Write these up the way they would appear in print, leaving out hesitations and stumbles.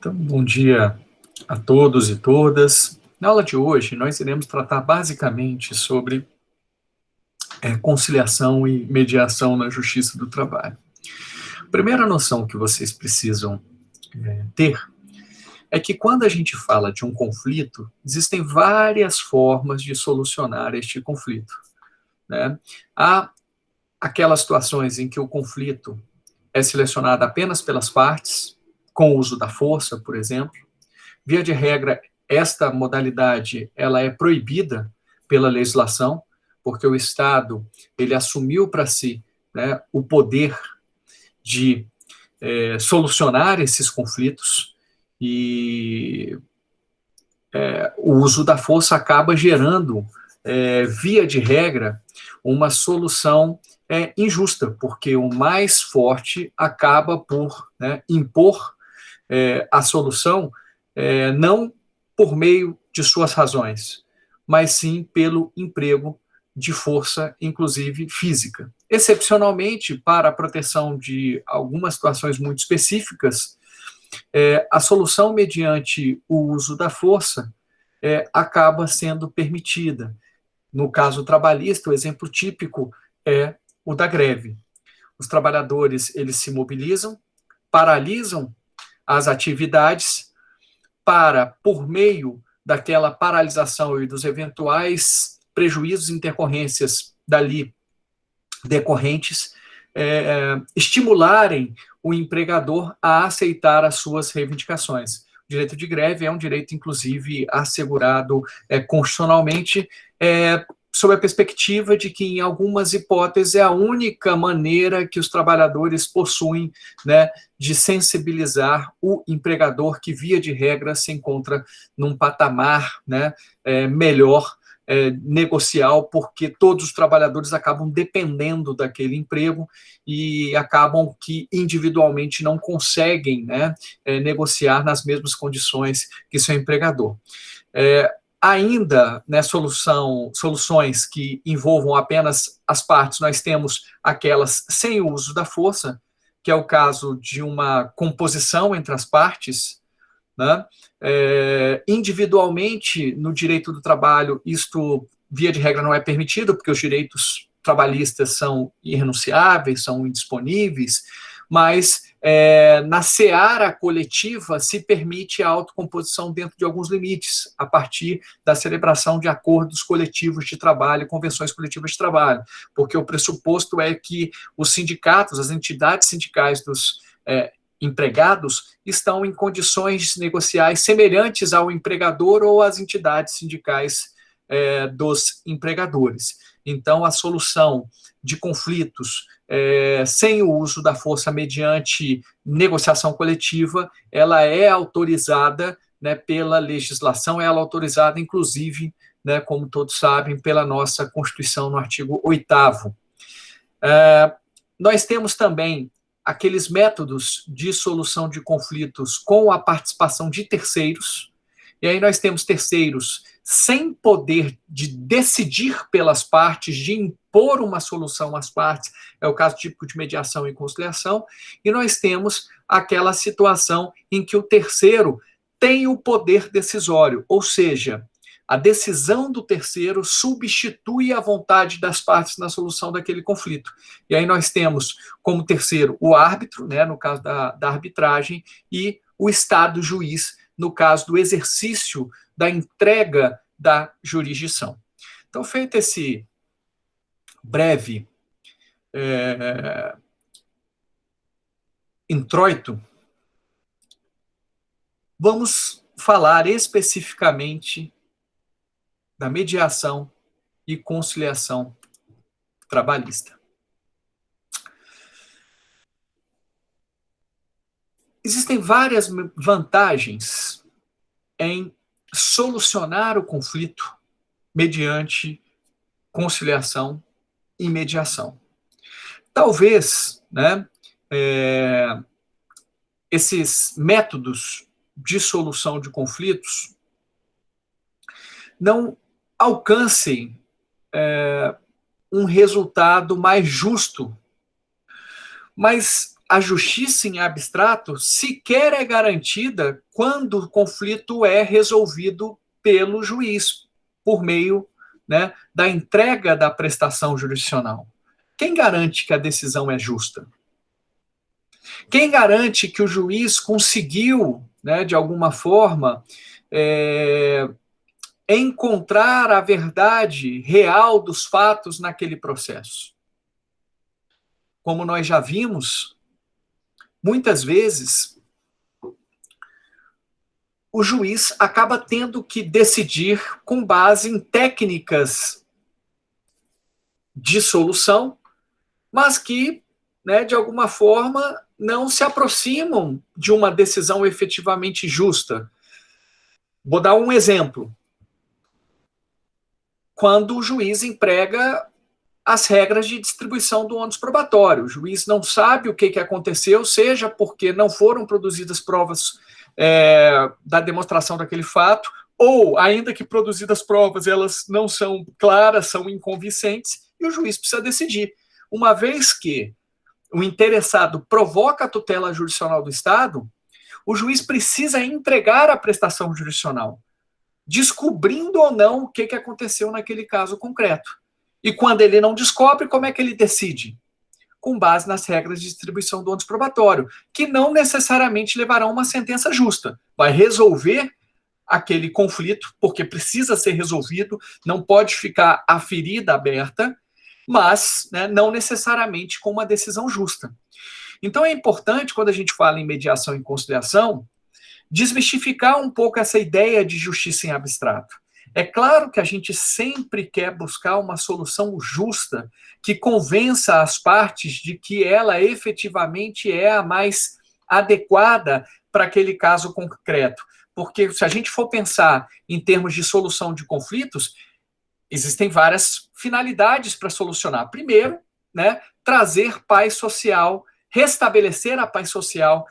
Então, bom dia a todos e todas. Na aula de hoje, nós iremos tratar basicamente sobre conciliação e mediação na justiça do trabalho. A primeira noção que vocês precisam ter é que quando a gente fala de um conflito, existem várias formas de solucionar este conflito, né? Há aquelas situações em que o conflito é selecionado apenas pelas partes, com o uso da força, por exemplo. Via de regra, esta modalidade ela é proibida pela legislação, porque o Estado ele assumiu para si, né, o poder de solucionar esses conflitos e o uso da força acaba gerando, via de regra, uma solução injusta, porque o mais forte acaba por, né, impor a solução não por meio de suas razões, mas sim pelo emprego de força, inclusive física. Excepcionalmente, para a proteção de algumas situações muito específicas, a solução mediante o uso da força acaba sendo permitida. No caso trabalhista, o exemplo típico é o da greve. Os trabalhadores eles se mobilizam, paralisam as atividades para, por meio daquela paralisação e dos eventuais prejuízos e intercorrências dali decorrentes, estimularem o empregador a aceitar as suas reivindicações. O direito de greve é um direito, inclusive, assegurado constitucionalmente, sob a perspectiva de que, em algumas hipóteses, é a única maneira que os trabalhadores possuem, né, de sensibilizar o empregador que, via de regra, se encontra num patamar, né, melhor negocial, porque todos os trabalhadores acabam dependendo daquele emprego e acabam que individualmente não conseguem, né, negociar nas mesmas condições que seu empregador. Ainda, né, soluções que envolvam apenas as partes, nós temos aquelas sem o uso da força, que é o caso de uma composição entre as partes, né? Individualmente, no direito do trabalho, isto, via de regra, não é permitido, porque os direitos trabalhistas são irrenunciáveis, são indisponíveis, mas na seara coletiva se permite a autocomposição dentro de alguns limites, a partir da celebração de acordos coletivos de trabalho, convenções coletivas de trabalho, porque o pressuposto é que os sindicatos, as entidades sindicais dos empregados estão em condições negociais semelhantes ao empregador ou às entidades sindicais dos empregadores. Então, a solução de conflitos sem o uso da força mediante negociação coletiva, ela é autorizada, né, pela legislação, ela é autorizada, inclusive, né, como todos sabem, pela nossa Constituição, no artigo 8º. Nós temos também aqueles métodos de solução de conflitos com a participação de terceiros, e aí nós temos terceiros sem poder de decidir pelas partes, de impor uma solução às partes, é o caso típico de mediação e conciliação, e nós temos aquela situação em que o terceiro tem o poder decisório, ou seja, a decisão do terceiro substitui a vontade das partes na solução daquele conflito. E aí nós temos como terceiro o árbitro, né, no caso da arbitragem, e o Estado juiz, no caso do exercício da entrega da jurisdição. Então, feito esse breve introito, vamos falar especificamente da mediação e conciliação trabalhista. Existem várias vantagens em solucionar o conflito mediante conciliação e mediação. Talvez, né, esses métodos de solução de conflitos não alcancem um resultado mais justo, mas a justiça em abstrato sequer é garantida quando o conflito é resolvido pelo juiz, por meio, né, da entrega da prestação jurisdicional. Quem garante que a decisão é justa? Quem garante que o juiz conseguiu, né, de alguma forma, encontrar a verdade real dos fatos naquele processo? Como nós já vimos, muitas vezes o juiz acaba tendo que decidir com base em técnicas de solução, mas que, né, de alguma forma, não se aproximam de uma decisão efetivamente justa. Vou dar um exemplo. Quando o juiz emprega as regras de distribuição do ônus probatório, o juiz não sabe o que aconteceu, seja porque não foram produzidas provas da demonstração daquele fato, ou, ainda que produzidas provas, elas não são claras, são inconvincentes, e o juiz precisa decidir. Uma vez que o interessado provoca a tutela jurisdicional do Estado, o juiz precisa entregar a prestação jurisdicional, descobrindo ou não o que aconteceu naquele caso concreto. E quando ele não descobre, como é que ele decide? Com base nas regras de distribuição do ônus probatório, que não necessariamente levarão a uma sentença justa. Vai resolver aquele conflito, porque precisa ser resolvido, não pode ficar a ferida aberta, mas, né, não necessariamente com uma decisão justa. Então é importante, quando a gente fala em mediação e conciliação, desmistificar um pouco essa ideia de justiça em abstrato. É claro que a gente sempre quer buscar uma solução justa que convença as partes de que ela efetivamente é a mais adequada para aquele caso concreto. Porque se a gente for pensar em termos de solução de conflitos, existem várias finalidades para solucionar. Primeiro, né, trazer paz social, restabelecer a paz social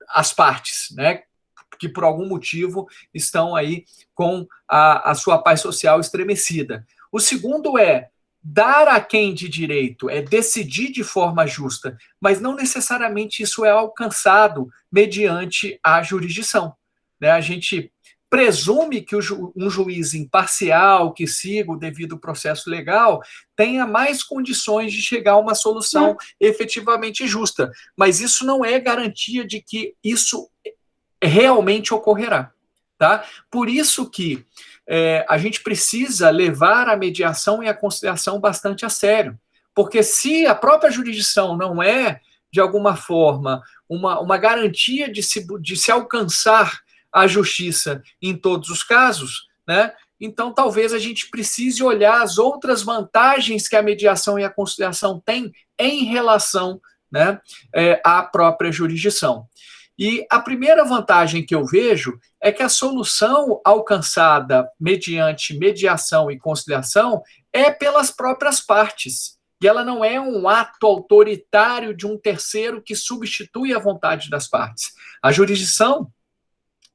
às partes, né, que por algum motivo estão aí com a sua paz social estremecida. O segundo é dar a quem de direito, é decidir de forma justa, mas não necessariamente isso é alcançado mediante a jurisdição. Né? A gente presume que um juiz imparcial, que siga o devido processo legal, tenha mais condições de chegar a uma solução efetivamente justa, mas isso não é garantia de que isso realmente ocorrerá. Tá? Por isso que a gente precisa levar a mediação e a conciliação bastante a sério, porque se a própria jurisdição não é, de alguma forma, uma garantia de se alcançar a justiça em todos os casos, né, então talvez a gente precise olhar as outras vantagens que a mediação e a conciliação têm em relação, né, à própria jurisdição. E a primeira vantagem que eu vejo é que a solução alcançada mediante mediação e conciliação é pelas próprias partes. E ela não é um ato autoritário de um terceiro que substitui a vontade das partes. A jurisdição,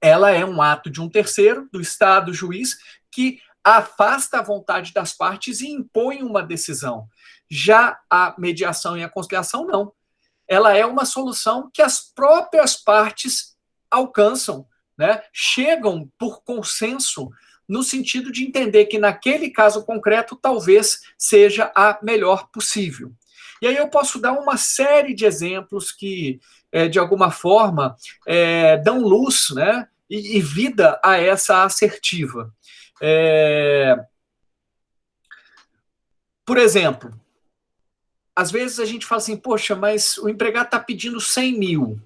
ela é um ato de um terceiro, do Estado, juiz, que afasta a vontade das partes e impõe uma decisão. Já a mediação e a conciliação, não. Ela é uma solução que as próprias partes alcançam, né? Chegam por consenso, no sentido de entender que naquele caso concreto talvez seja a melhor possível. E aí eu posso dar uma série de exemplos que, de alguma forma, dão luz, né, e vida a essa assertiva. Por exemplo, às vezes a gente fala assim, poxa, mas o empregado está pedindo 100 mil.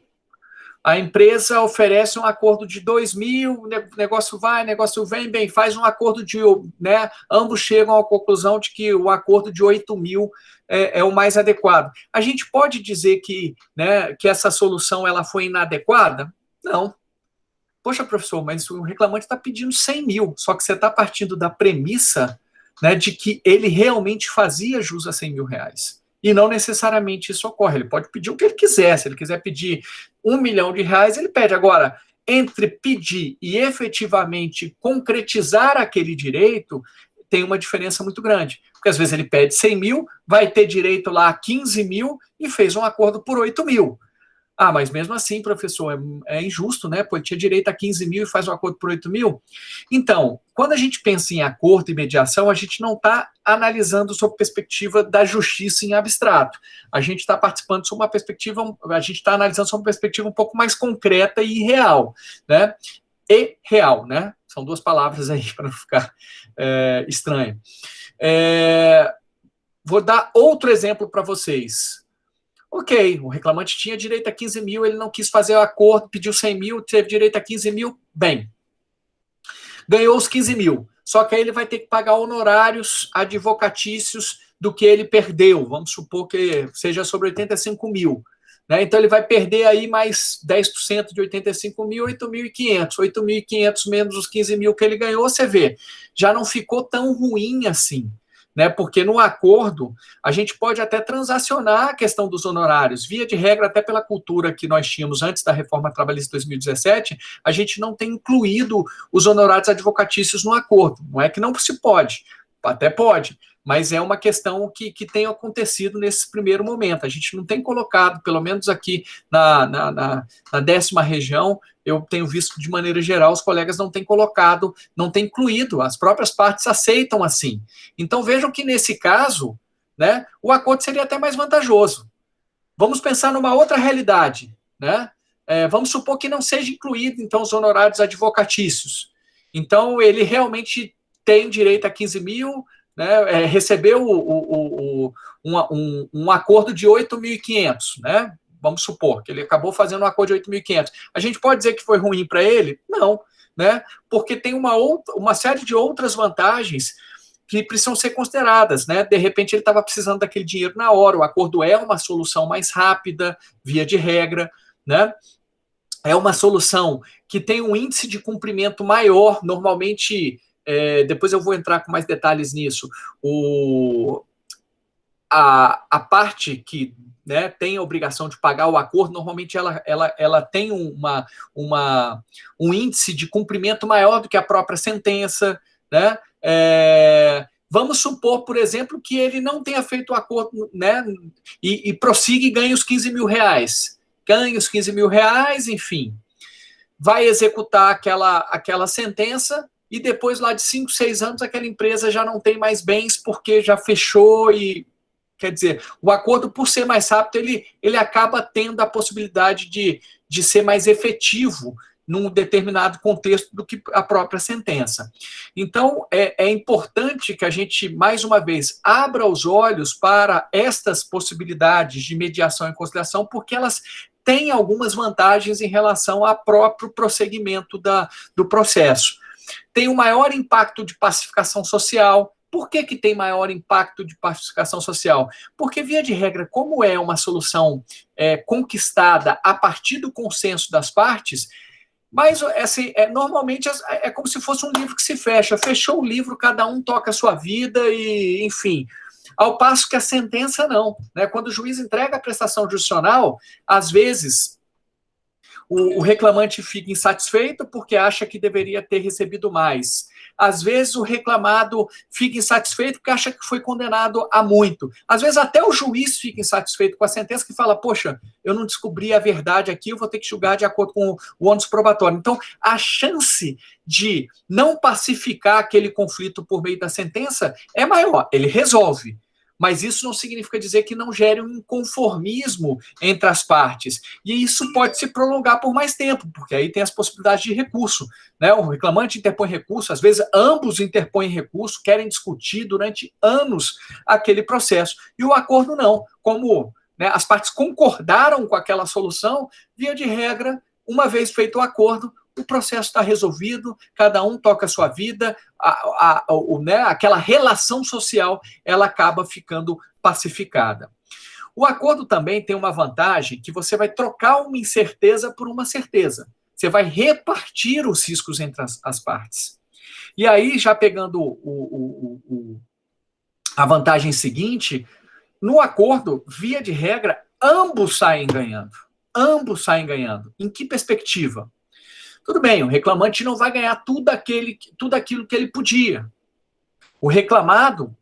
A empresa oferece um acordo de 2 mil, negócio vai, negócio vem, bem, faz um acordo de, né, ambos chegam à conclusão de que o acordo de 8 mil é o mais adequado. A gente pode dizer que, né, que essa solução ela foi inadequada? Não. Poxa, professor, mas o reclamante está pedindo 100 mil, só que você está partindo da premissa, né, de que ele realmente fazia jus a 100 mil reais. E não necessariamente isso ocorre. Ele pode pedir o que ele quiser. Se ele quiser pedir R$1 milhão, ele pede. Agora, entre pedir e efetivamente concretizar aquele direito, tem uma diferença muito grande. porque às vezes ele pede 100 mil, vai ter direito lá a 15 mil e fez um acordo por 8 mil. Ah, mas mesmo assim, professor, é injusto, né? Pô, ele tinha direito a 15 mil e faz um acordo por 8 mil. Então, quando a gente pensa em acordo e mediação, a gente não está analisando sob perspectiva da justiça em abstrato. A gente está participando sob uma perspectiva, a gente está analisando sob uma perspectiva um pouco mais concreta e real, né? E real, né? São duas palavras aí para não ficar estranho. Vou dar outro exemplo para vocês. Ok, o reclamante tinha direito a 15 mil, ele não quis fazer o acordo, pediu 100 mil, teve direito a 15 mil, bem, ganhou os 15 mil. Só que aí ele vai ter que pagar honorários advocatícios do que ele perdeu. Vamos supor que seja sobre 85 mil. Né? Então ele vai perder aí mais 10% de 85 mil, 8.500. 8.500 menos os 15 mil que ele ganhou, você vê, já não ficou tão ruim assim. Né, porque no acordo a gente pode até transacionar a questão dos honorários. Via de regra, até pela cultura que nós tínhamos antes da reforma trabalhista de 2017, a gente não tem incluído os honorários advocatícios no acordo. Não é que não se pode, até pode, mas é uma questão que tem acontecido nesse primeiro momento. A gente não tem colocado, pelo menos aqui na 10ª região, eu tenho visto de maneira geral, os colegas não têm colocado, não têm incluído, as próprias partes aceitam assim. Então vejam que nesse caso, né, o acordo seria até mais vantajoso. Vamos pensar numa outra realidade, né? Vamos supor que não seja incluído, então, os honorários advocatícios. Então, ele realmente tem direito a 15 mil, né, recebeu um acordo de 8.500, né? Vamos supor que ele acabou fazendo um acordo de 8.500. A gente pode dizer que foi ruim para ele? Não, né? Porque tem uma série de outras vantagens que precisam ser consideradas, né? De repente ele estava precisando daquele dinheiro na hora, o acordo é uma solução mais rápida, via de regra, né? É uma solução que tem um índice de cumprimento maior, normalmente, depois eu vou entrar com mais detalhes nisso, a parte que, né, tem a obrigação de pagar o acordo, normalmente ela tem um índice de cumprimento maior do que a própria sentença, né? Vamos supor, por exemplo, que ele não tenha feito o acordo, né, e prossiga e ganhe os 15 mil reais. Ganha os 15 mil reais, enfim, vai executar aquela sentença e depois, lá de 5, 6 anos, aquela empresa já não tem mais bens porque já fechou e... Quer dizer, o acordo, por ser mais rápido, ele acaba tendo a possibilidade de ser mais efetivo num determinado contexto do que a própria sentença. Então, é importante que a gente, mais uma vez, abra os olhos para estas possibilidades de mediação e conciliação, porque elas têm algumas vantagens em relação ao próprio prosseguimento do processo. Tem um maior impacto de pacificação social. Por que tem maior impacto de pacificação social? Porque, via de regra, como é uma solução conquistada a partir do consenso das partes, mas assim, normalmente é como se fosse um livro que se fecha. Fechou o livro, cada um toca a sua vida e, enfim. Ao passo que a sentença não. Né? Quando o juiz entrega a prestação judicional, às vezes o reclamante fica insatisfeito porque acha que deveria ter recebido mais. Às vezes o reclamado fica insatisfeito porque acha que foi condenado a muito. Às vezes até o juiz fica insatisfeito com a sentença, que fala, poxa, eu não descobri a verdade aqui, eu vou ter que julgar de acordo com o ônus probatório. Então, a chance de não pacificar aquele conflito por meio da sentença é maior. Ele resolve. Mas isso não significa dizer que não gere um inconformismo entre as partes. E isso pode se prolongar por mais tempo, porque aí tem as possibilidades de recurso. Né? O reclamante interpõe recurso, às vezes ambos interpõem recurso, querem discutir durante anos aquele processo. E o acordo não. Como, né, as partes concordaram com aquela solução, via de regra, uma vez feito o acordo, o processo está resolvido, cada um toca a sua vida, né, aquela relação social, ela acaba ficando pacificada. O acordo também tem uma vantagem que você vai trocar uma incerteza por uma certeza. Você vai repartir os riscos entre as partes. E aí, já pegando a vantagem seguinte, no acordo, via de regra, ambos saem ganhando. Ambos saem ganhando. Em que perspectiva? Tudo bem, o reclamante não vai ganhar tudo aquilo que ele podia. O reclamado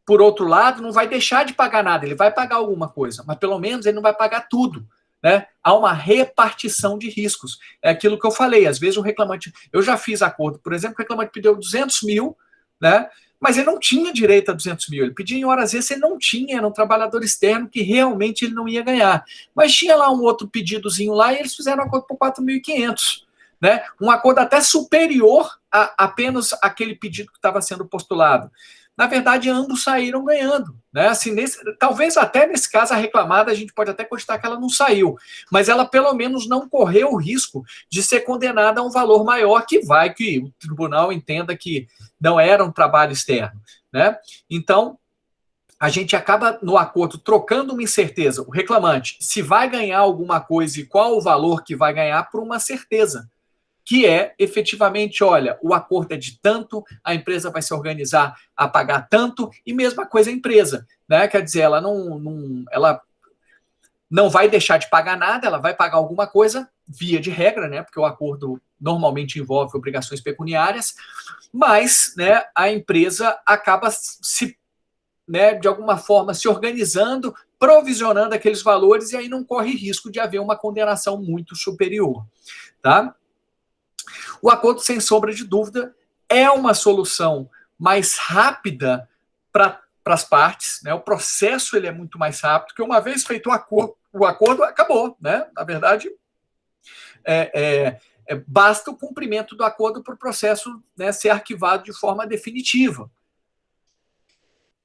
por outro lado, não vai deixar de pagar nada, ele vai pagar alguma coisa, mas pelo menos ele não vai pagar tudo. Né? Há uma repartição de riscos. É aquilo que eu falei, às vezes o reclamante... Eu já fiz acordo, por exemplo, o reclamante pediu 200 mil, né? Mas ele não tinha direito a 200 mil, ele pedia em horas extras, ele não tinha, era um trabalhador externo que realmente ele não ia ganhar. Mas tinha lá um outro pedidozinho lá e eles fizeram um acordo por 4.500. Né? Um acordo até superior a apenas aquele pedido que estava sendo postulado. Na verdade, ambos saíram ganhando. Né? Assim, talvez até nesse caso a reclamada, a gente pode até cogitar que ela não saiu, mas ela pelo menos não correu o risco de ser condenada a um valor maior que o tribunal entenda que não era um trabalho externo. Né? Então, a gente acaba no acordo trocando uma incerteza, o reclamante, se vai ganhar alguma coisa e qual o valor que vai ganhar, por uma certeza. Que é, efetivamente, olha, o acordo é de tanto, a empresa vai se organizar a pagar tanto, e mesma coisa a empresa, né? Quer dizer, ela não vai deixar de pagar nada, ela vai pagar alguma coisa, via de regra, né? Porque o acordo normalmente envolve obrigações pecuniárias, mas, né, a empresa acaba né, de alguma forma, se organizando, provisionando aqueles valores, e aí não corre risco de haver uma condenação muito superior, tá? O acordo, sem sombra de dúvida, é uma solução mais rápida para as partes, né? O processo ele é muito mais rápido, porque uma vez feito o acordo acabou, né? Na verdade, basta o cumprimento do acordo para o processo, né, ser arquivado de forma definitiva.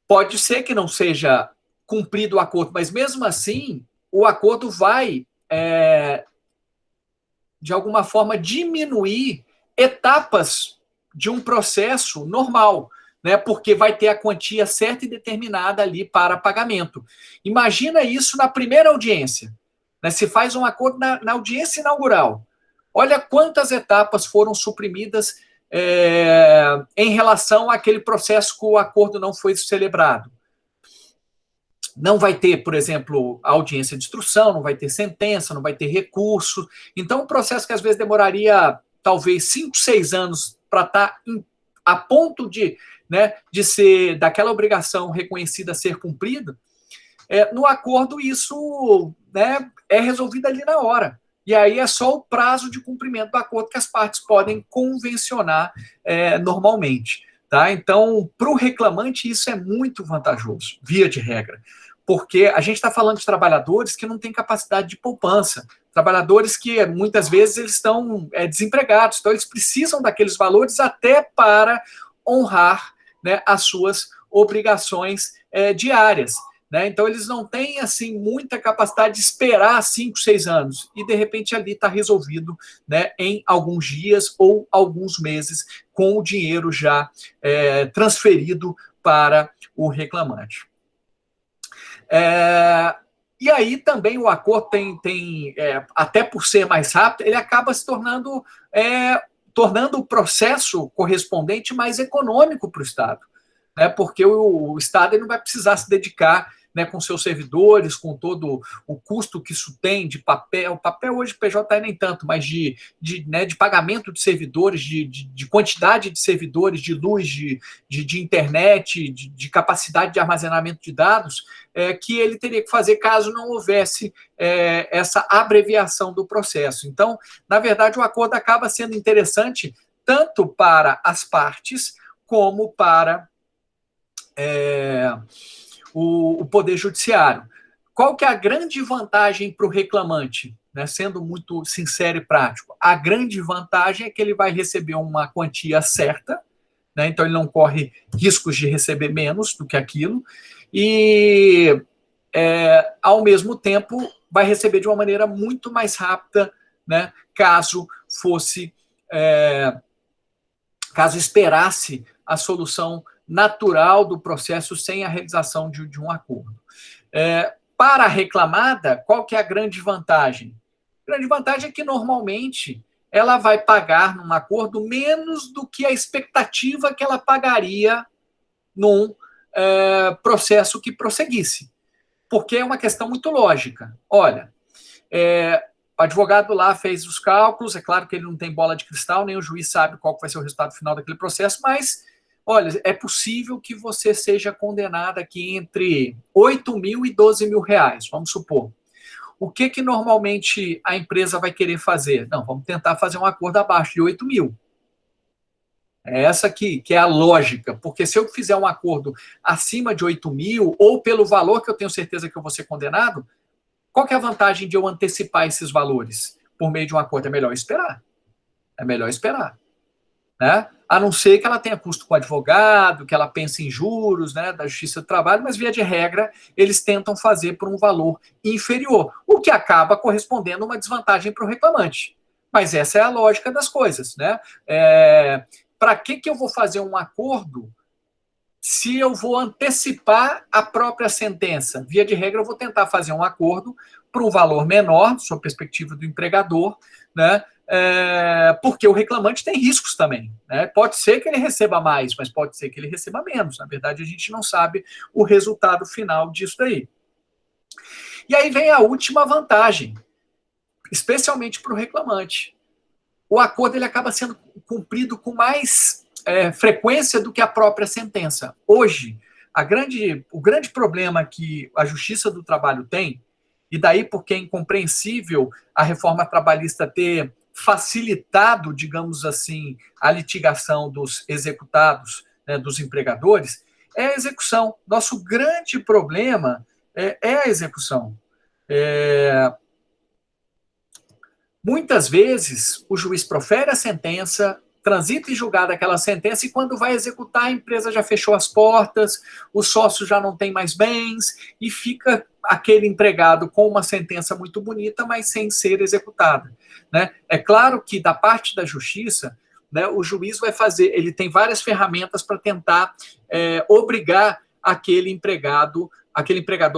Pode ser que não seja cumprido o acordo, mas mesmo assim, o acordo vai, de alguma forma, diminuir etapas de um processo normal, né? Porque vai ter a quantia certa e determinada ali para pagamento. Imagina isso na primeira audiência, né? Se faz um acordo na audiência inaugural. Olha quantas etapas foram suprimidas em relação àquele processo que o acordo não foi celebrado. Não vai ter, por exemplo, audiência de instrução, não vai ter sentença, não vai ter recurso. Então, um processo que às vezes demoraria talvez 5, 6 anos para estar a ponto né, de ser daquela obrigação reconhecida ser cumprida, no acordo isso, né, é resolvido ali na hora. E aí é só o prazo de cumprimento do acordo que as partes podem convencionar normalmente. Tá? Então, para o reclamante, isso é muito vantajoso, via de regra. Porque a gente está falando de trabalhadores que não têm capacidade de poupança, trabalhadores que muitas vezes eles estão desempregados, então eles precisam daqueles valores até para honrar, né, as suas obrigações diárias. Né? Então, eles não têm assim muita capacidade de esperar 5, 6 anos e, de repente, ali está resolvido, né, em alguns dias ou alguns meses, com o dinheiro já transferido para o reclamante. E aí também o acordo tem até por ser mais rápido, ele acaba se tornando o processo correspondente mais econômico para o Estado. Né, porque o Estado ele não vai precisar se dedicar, né, com seus servidores, com todo o custo que isso tem de papel. Papel hoje PJ nem tanto, mas de pagamento de servidores, de quantidade de servidores, de luz, de internet, de capacidade de armazenamento de dados, que ele teria que fazer caso não houvesse essa abreviação do processo. Então, na verdade, o acordo acaba sendo interessante tanto para as partes como para o Poder Judiciário. Qual que é a grande vantagem para o reclamante? Né, sendo muito sincero e prático, a grande vantagem é que ele vai receber uma quantia certa, né, então ele não corre riscos de receber menos do que aquilo, e ao mesmo tempo vai receber de uma maneira muito mais rápida, né, caso esperasse a solução natural do processo sem a realização de um acordo. Para a reclamada, qual que é a grande vantagem? A grande vantagem é que, normalmente, ela vai pagar num acordo menos do que a expectativa que ela pagaria num processo que prosseguisse. Porque é uma questão muito lógica. Olha, o advogado lá fez os cálculos, é claro que ele não tem bola de cristal, nem o juiz sabe qual vai ser o resultado final daquele processo, mas olha, é possível que você seja condenado aqui entre 8 mil e 12 mil reais, vamos supor. O que normalmente a empresa vai querer fazer? Não, vamos tentar fazer um acordo abaixo de 8 mil. É essa aqui que é a lógica, porque se eu fizer um acordo acima de 8 mil, ou pelo valor que eu tenho certeza que eu vou ser condenado, qual que é a vantagem de eu antecipar esses valores por meio de um acordo? É melhor esperar. É melhor esperar. Né? A não ser que ela tenha custo com advogado, que ela pense em juros, né, da Justiça do Trabalho, mas via de regra, eles tentam fazer por um valor inferior, o que acaba correspondendo a uma desvantagem para o reclamante. Mas essa é a lógica das coisas. Né? Para que eu vou fazer um acordo se eu vou antecipar a própria sentença? Via de regra, eu vou tentar fazer um acordo por um valor menor, sob a perspectiva do empregador, né? Porque o reclamante tem riscos também. Né? Pode ser que ele receba mais, mas pode ser que ele receba menos. Na verdade, a gente não sabe o resultado final disso daí. E aí vem a última vantagem, especialmente para o reclamante. O acordo ele acaba sendo cumprido com mais frequência do que a própria sentença. Hoje, o grande problema que a Justiça do Trabalho tem, e daí porque é incompreensível a reforma trabalhista ter facilitado, digamos assim, a litigação dos executados, né, dos empregadores, é a execução. Nosso grande problema é a execução. Muitas vezes, o juiz profere a sentença, transita em julgado aquela sentença, e quando vai executar, a empresa já fechou as portas, o sócio já não tem mais bens, e fica aquele empregado com uma sentença muito bonita, mas sem ser executada. Né? É claro que, da parte da justiça, né, o juiz vai fazer, ele tem várias ferramentas para tentar obrigar aquele empregador,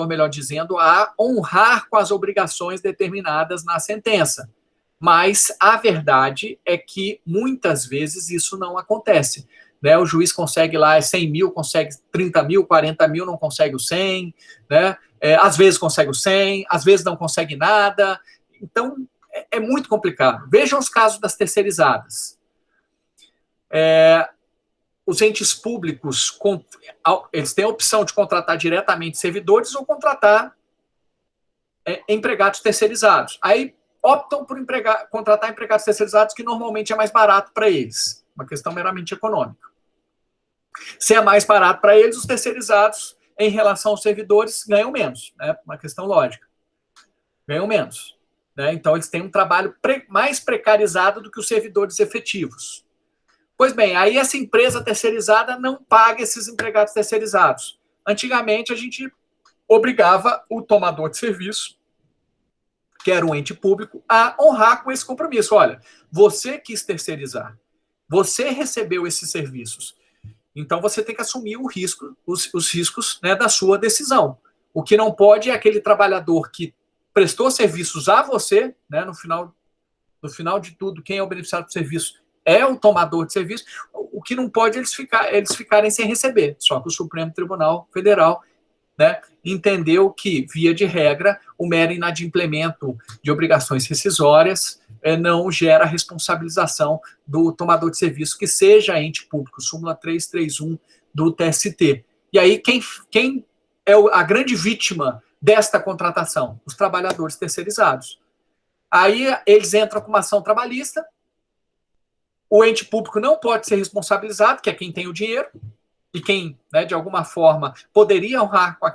melhor dizendo, a honrar com as obrigações determinadas na sentença. Mas a verdade é que muitas vezes isso não acontece. Né? O juiz consegue lá 100 mil, consegue 30 mil, 40 mil, não consegue o 100, né? Às vezes consegue o 100, às vezes não consegue nada. Então, é muito complicado. Vejam os casos das terceirizadas. Os entes públicos, eles têm a opção de contratar diretamente servidores ou contratar empregados terceirizados. Aí, optam por contratar empregados terceirizados, que normalmente é mais barato para eles. Uma questão meramente econômica. Se é mais barato para eles, os terceirizados, em relação aos servidores, ganham menos. Né? Uma questão lógica. Ganham menos. Né? Então, eles têm um trabalho mais precarizado do que os servidores efetivos. Pois bem, aí essa empresa terceirizada não paga esses empregados terceirizados. Antigamente, a gente obrigava o tomador de serviço, que era um ente público, a honrar com esse compromisso. Olha, você quis terceirizar, você recebeu esses serviços, então você tem que assumir os riscos, né, da sua decisão. O que não pode é aquele trabalhador que prestou serviços a você, né, no final de tudo, quem é o beneficiário do serviço é o tomador de serviço. O que não pode é eles ficarem sem receber. Só que o Supremo Tribunal Federal, né, entendeu que, via de regra, o mero inadimplemento de obrigações rescisórias não gera responsabilização do tomador de serviço, que seja ente público, súmula 331 do TST. E aí, quem é a grande vítima desta contratação? Os trabalhadores terceirizados. Aí eles entram com uma ação trabalhista, o ente público não pode ser responsabilizado, que é quem tem o dinheiro, e quem, né, de alguma forma, poderia honrar com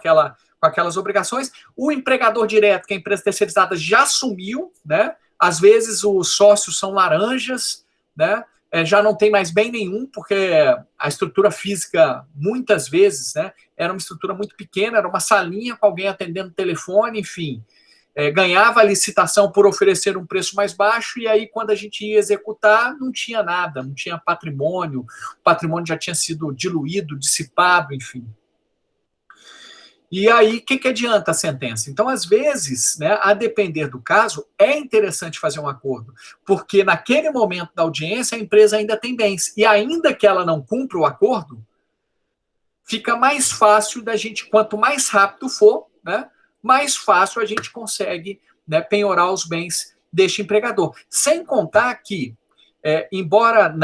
aquelas obrigações. O empregador direto, que a empresa terceirizada já assumiu, né? Às vezes os sócios são laranjas, né? Já não tem mais bem nenhum, porque a estrutura física, muitas vezes, né, era uma estrutura muito pequena, era uma salinha com alguém atendendo o telefone, enfim. Ganhava a licitação por oferecer um preço mais baixo, e aí, quando a gente ia executar, não tinha nada, não tinha patrimônio, o patrimônio já tinha sido diluído, dissipado, enfim. E aí, o que adianta a sentença? Então, às vezes, né, a depender do caso, é interessante fazer um acordo, porque naquele momento da audiência, a empresa ainda tem bens, e ainda que ela não cumpra o acordo, fica mais fácil da gente, quanto mais rápido for, né, mais fácil a gente consegue, né, penhorar os bens deste empregador. Sem contar que embora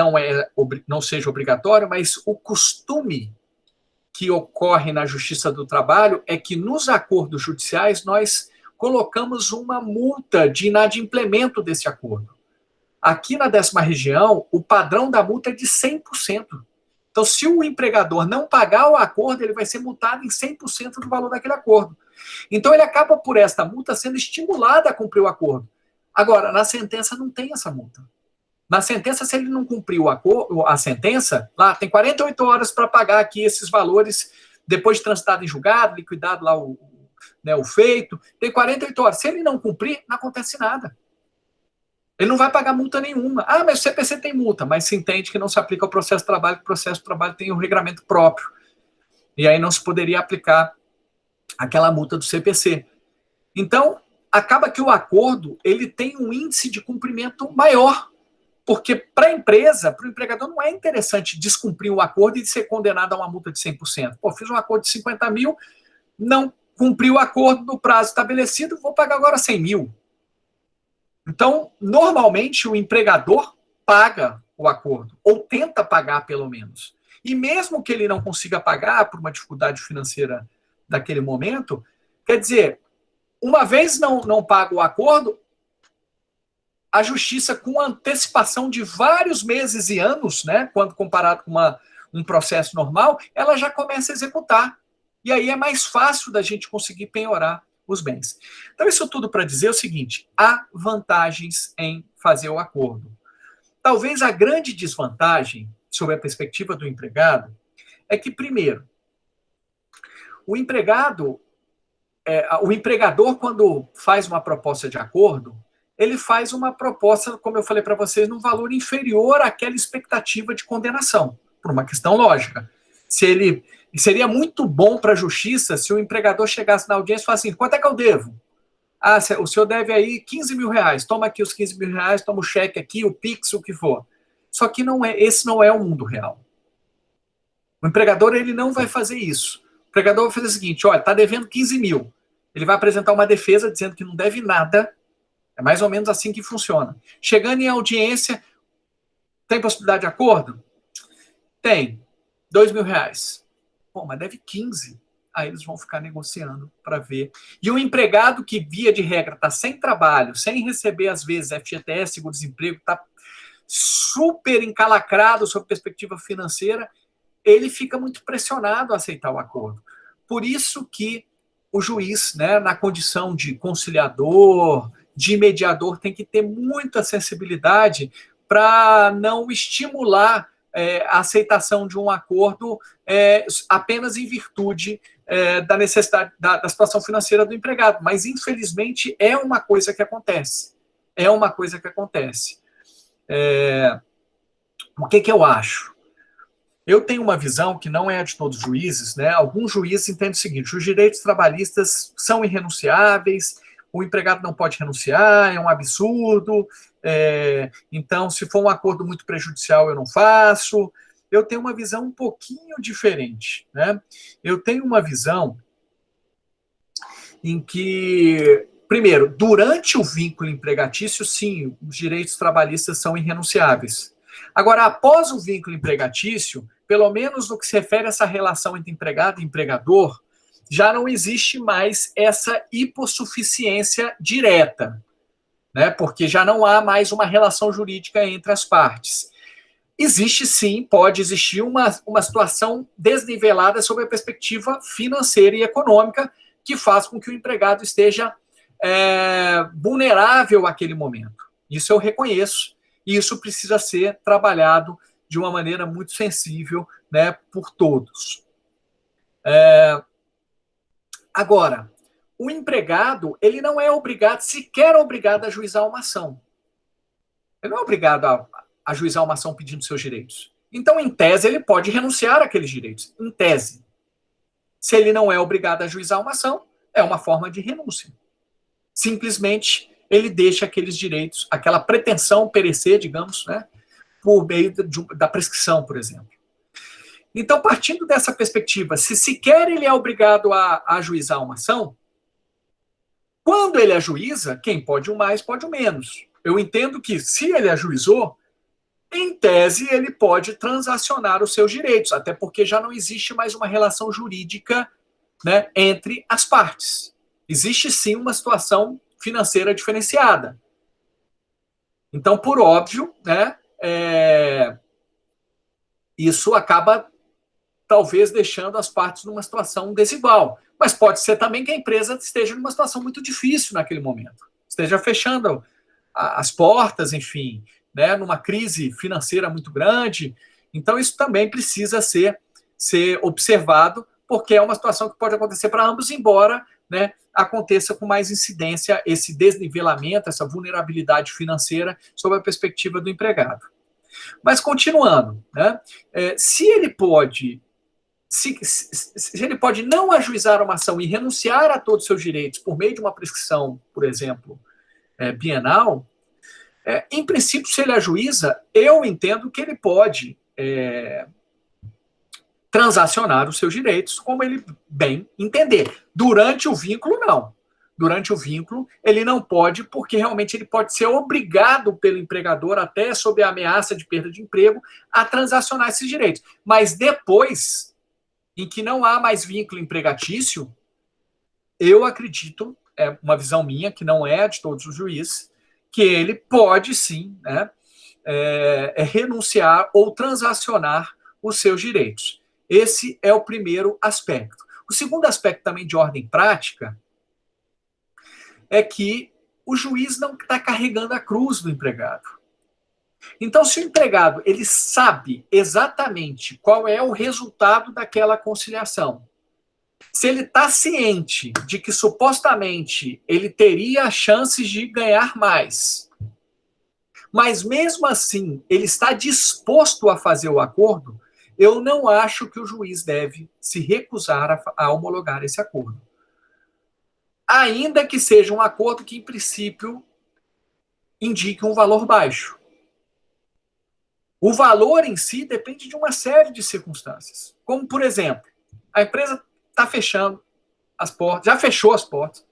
não seja obrigatório, mas o costume que ocorre na Justiça do Trabalho é que nos acordos judiciais nós colocamos uma multa de inadimplemento desse acordo. Aqui na 10ª região, o padrão da multa é de 100%. Então, se o empregador não pagar o acordo, ele vai ser multado em 100% do valor daquele acordo. Então, ele acaba, por esta multa, sendo estimulado a cumprir o acordo. Agora, na sentença não tem essa multa. Na sentença, se ele não cumpriu a sentença, lá tem 48 horas para pagar aqui esses valores, depois de transitado em julgado, liquidado lá o feito, tem 48 horas. Se ele não cumprir, não acontece nada. Ele não vai pagar multa nenhuma. Ah, mas o CPC tem multa, mas se entende que não se aplica ao processo de trabalho, que o processo de trabalho tem um regramento próprio. E aí não se poderia aplicar aquela multa do CPC. Então, acaba que o acordo ele tem um índice de cumprimento maior, porque para a empresa, para o empregador, não é interessante descumprir o acordo e ser condenado a uma multa de 100%. Pô, fiz um acordo de 50 mil, não cumpri o acordo no prazo estabelecido, vou pagar agora 100 mil. Então, normalmente, o empregador paga o acordo, ou tenta pagar pelo menos. E mesmo que ele não consiga pagar por uma dificuldade financeira daquele momento, quer dizer, uma vez não paga o acordo, a justiça, com antecipação de vários meses e anos, né, quando comparado com um processo normal, ela já começa a executar. E aí é mais fácil da gente conseguir penhorar os bens. Então, isso tudo para dizer o seguinte: há vantagens em fazer o acordo. Talvez a grande desvantagem, sob a perspectiva do empregado, é que, primeiro, o empregador, quando faz uma proposta de acordo, ele faz uma proposta, como eu falei para vocês, num valor inferior àquela expectativa de condenação, por uma questão lógica. Seria muito bom para a justiça se o empregador chegasse na audiência e falasse assim: quanto é que eu devo? Ah, o senhor deve aí 15 mil reais, toma aqui os 15 mil reais, toma o cheque aqui, o Pix, o que for. Só que esse não é o mundo real. O empregador ele não vai fazer isso. O empregador vai fazer o seguinte: olha, está devendo 15 mil. Ele vai apresentar uma defesa dizendo que não deve nada. É mais ou menos assim que funciona. Chegando em audiência, tem possibilidade de acordo? Tem. 2 mil reais. Bom, mas deve 15. Aí eles vão ficar negociando para ver. E o empregado que, via de regra, está sem trabalho, sem receber, às vezes, FGTS, seguro-desemprego, está super encalacrado sob perspectiva financeira, ele fica muito pressionado a aceitar o acordo. Por isso que o juiz, né, na condição de conciliador, de mediador, tem que ter muita sensibilidade para não estimular a aceitação de um acordo apenas em virtude da necessidade, da situação financeira do empregado. Mas, infelizmente, é uma coisa que acontece. É uma coisa que acontece. O que eu acho? Eu tenho uma visão que não é a de todos os juízes, né? Alguns juízes entendem o seguinte: os direitos trabalhistas são irrenunciáveis, o empregado não pode renunciar, é um absurdo, então, se for um acordo muito prejudicial, eu não faço. Eu tenho uma visão um pouquinho diferente, né? Eu tenho uma visão em que, primeiro, durante o vínculo empregatício, sim, os direitos trabalhistas são irrenunciáveis. Agora, após o vínculo empregatício, pelo menos no que se refere a essa relação entre empregado e empregador, já não existe mais essa hipossuficiência direta, né? Porque já não há mais uma relação jurídica entre as partes. Existe sim, pode existir uma situação desnivelada sob a perspectiva financeira e econômica, que faz com que o empregado esteja vulnerável àquele momento. Isso eu reconheço, e isso precisa ser trabalhado de uma maneira muito sensível, né, por todos. Agora, o empregado, ele não é obrigado, sequer obrigado a ajuizar uma ação. Ele não é obrigado a ajuizar uma ação pedindo seus direitos. Então, em tese, ele pode renunciar àqueles direitos. Em tese. Se ele não é obrigado a ajuizar uma ação, é uma forma de renúncia. Simplesmente, ele deixa aqueles direitos, aquela pretensão perecer, digamos, né, por meio da prescrição, por exemplo. Então, partindo dessa perspectiva, se sequer ele é obrigado a ajuizar uma ação, quando ele ajuiza, quem pode o mais, pode o menos. Eu entendo que, se ele ajuizou, em tese, ele pode transacionar os seus direitos, até porque já não existe mais uma relação jurídica, né, entre as partes. Existe sim uma situação financeira diferenciada. Então, por óbvio, né, isso acaba talvez deixando as partes numa situação desigual. Mas pode ser também que a empresa esteja numa situação muito difícil naquele momento, esteja fechando as portas, enfim, né, numa crise financeira muito grande. Então, isso também precisa ser observado, porque é uma situação que pode acontecer para ambos, embora, né, aconteça com mais incidência esse desnivelamento, essa vulnerabilidade financeira sob a perspectiva do empregado. Mas, continuando, né, se ele pode não ajuizar uma ação e renunciar a todos os seus direitos por meio de uma prescrição, por exemplo, bienal, em princípio, se ele ajuiza, eu entendo que ele pode transacionar os seus direitos como ele bem entender. Durante o vínculo, não. Durante o vínculo, ele não pode, porque realmente ele pode ser obrigado pelo empregador, até sob a ameaça de perda de emprego, a transacionar esses direitos. Mas depois, em que não há mais vínculo empregatício, eu acredito, é uma visão minha, que não é a de todos os juízes, que ele pode sim, né, renunciar ou transacionar os seus direitos. Esse é o primeiro aspecto. O segundo aspecto também de ordem prática é que o juiz não está carregando a cruz do empregado. Então, se o empregado ele sabe exatamente qual é o resultado daquela conciliação, se ele está ciente de que supostamente ele teria chances de ganhar mais, mas mesmo assim ele está disposto a fazer o acordo, eu não acho que o juiz deve se recusar a homologar esse acordo. Ainda que seja um acordo que, em princípio, indique um valor baixo. O valor em si depende de uma série de circunstâncias. Como, por exemplo, a empresa está fechando as portas, já fechou as portas,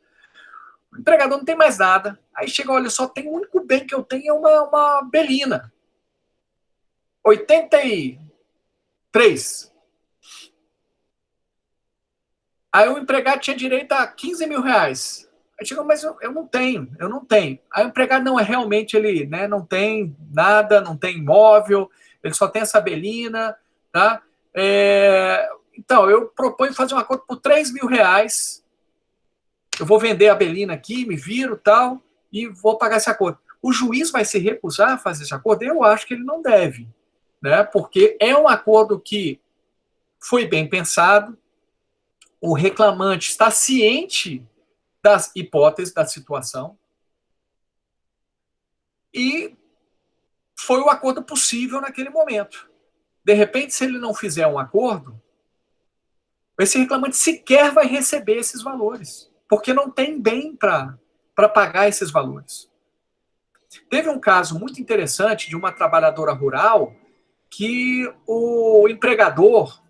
o empregador não tem mais nada, aí chega, olha, só tem o único bem que eu tenho é uma belina. 83. Aí o empregado tinha direito a 15 mil reais. Aí chegou, mas eu não tenho. Aí o empregado não é realmente, ele, né, não tem nada, não tem imóvel, ele só tem essa belina, tá? Então, eu proponho fazer um acordo por 3 mil reais. Eu vou vender a belina aqui, me viro tal, e vou pagar esse acordo. O juiz vai se recusar a fazer esse acordo? Eu acho que ele não deve, né? Porque é um acordo que foi bem pensado, o reclamante está ciente das hipóteses da situação e foi o acordo possível naquele momento. De repente, se ele não fizer um acordo, esse reclamante sequer vai receber esses valores, porque não tem bem para pagar esses valores. Teve um caso muito interessante de uma trabalhadora rural que o empregador,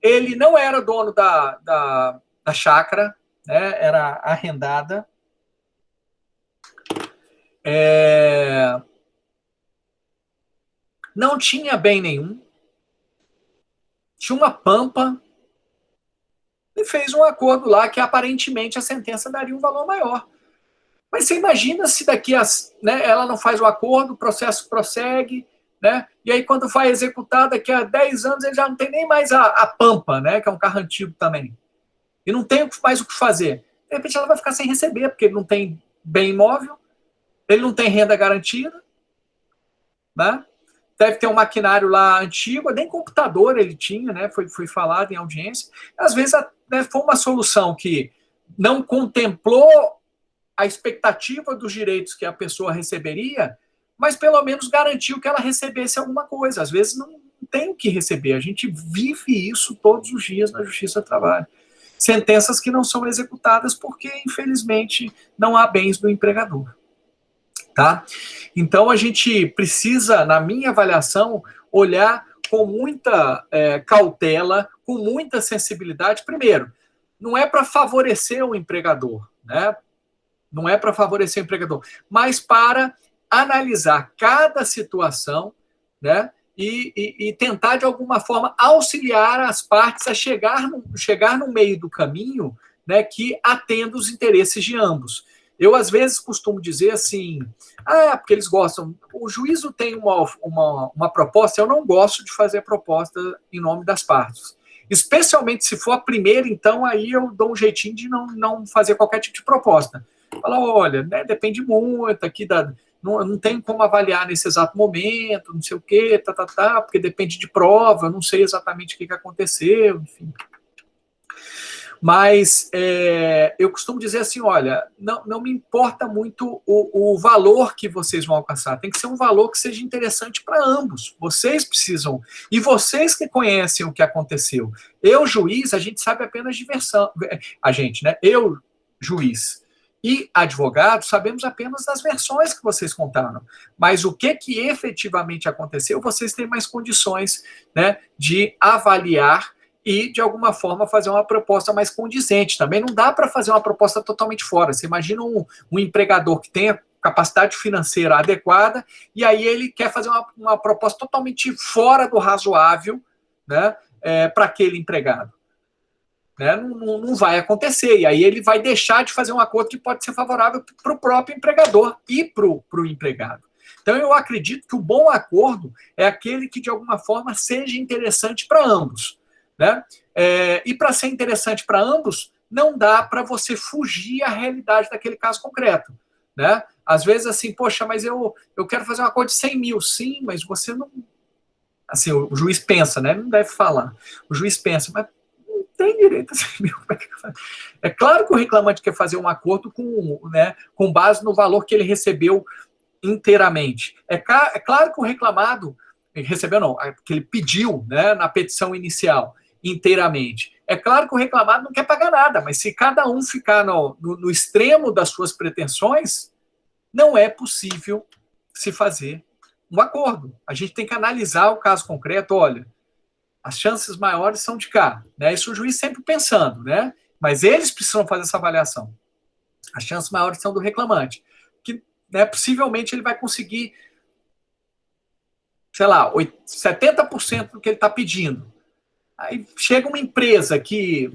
ele não era dono da chácara, né, era arrendada, não tinha bem nenhum, tinha uma pampa, e fez um acordo lá que aparentemente a sentença daria um valor maior. Mas você imagina se daqui né, ela não faz o acordo, o processo prossegue, né? E aí quando vai executar, daqui a 10 anos ele já não tem nem mais a pampa, né, que é um carro antigo também. E não tem mais o que fazer. De repente ela vai ficar sem receber, porque ele não tem bem imóvel, ele não tem renda garantida, né? Deve ter um maquinário lá antigo, nem computador ele tinha, né? Foi falado em audiência. Às vezes, né, foi uma solução que não contemplou a expectativa dos direitos que a pessoa receberia, mas pelo menos garantiu que ela recebesse alguma coisa. Às vezes não tem o que receber. A gente vive isso todos os dias na Justiça do Trabalho. Sentenças que não são executadas porque, infelizmente, não há bens do empregador. Tá? Então, a gente precisa, na minha avaliação, olhar com muita cautela, com muita sensibilidade. Primeiro, não é para favorecer o empregador, né? Não é para favorecer o empregador, mas para analisar cada situação né? E tentar, de alguma forma, auxiliar as partes a chegar no meio do caminho, né, que atenda os interesses de ambos. Eu, às vezes, costumo dizer assim, porque eles gostam, o juízo tem uma proposta, eu não gosto de fazer proposta em nome das partes. Especialmente se for a primeira, então aí eu dou um jeitinho de não fazer qualquer tipo de proposta. Fala, olha, né, depende muito aqui não tem como avaliar nesse exato momento, não sei o quê, porque depende de prova, eu não sei exatamente o que aconteceu, enfim. Mas eu costumo dizer assim, olha, não me importa muito o valor que vocês vão alcançar, tem que ser um valor que seja interessante para ambos. Vocês precisam, e vocês que conhecem o que aconteceu. Eu, juiz, a gente sabe apenas diversão. A gente, né? Eu, juiz, e advogado, sabemos apenas das versões que vocês contaram. Mas o que efetivamente aconteceu, vocês têm mais condições, né, de avaliar e, de alguma forma, fazer uma proposta mais condizente. Também não dá para fazer uma proposta totalmente fora. Você imagina um empregador que tenha capacidade financeira adequada e aí ele quer fazer uma proposta totalmente fora do razoável, né, para aquele empregado. Né? Não vai acontecer. E aí ele vai deixar de fazer um acordo que pode ser favorável para o próprio empregador e para o empregado. Então, eu acredito que o bom acordo é aquele que, de alguma forma, seja interessante para ambos. Né? E para ser interessante para ambos, não dá para você fugir à realidade daquele caso concreto. Né? Às vezes, assim, poxa, mas eu quero fazer um acordo de 100 mil. Sim, mas você não... Assim, o juiz pensa, né? Não deve falar. O juiz pensa, mas tem direito a 100 mil. É claro que o reclamante quer fazer um acordo com base no valor que ele recebeu inteiramente. É claro que o reclamado recebeu, não, que ele pediu, né, na petição inicial, inteiramente. É claro que o reclamado não quer pagar nada, mas se cada um ficar no extremo das suas pretensões, não é possível se fazer um acordo. A gente tem que analisar o caso concreto, olha, as chances maiores são de cá, né? Isso o juiz sempre pensando, né? Mas eles precisam fazer essa avaliação. As chances maiores são do reclamante, que, né, possivelmente ele vai conseguir, sei lá, 70% do que ele está pedindo. Aí chega uma empresa que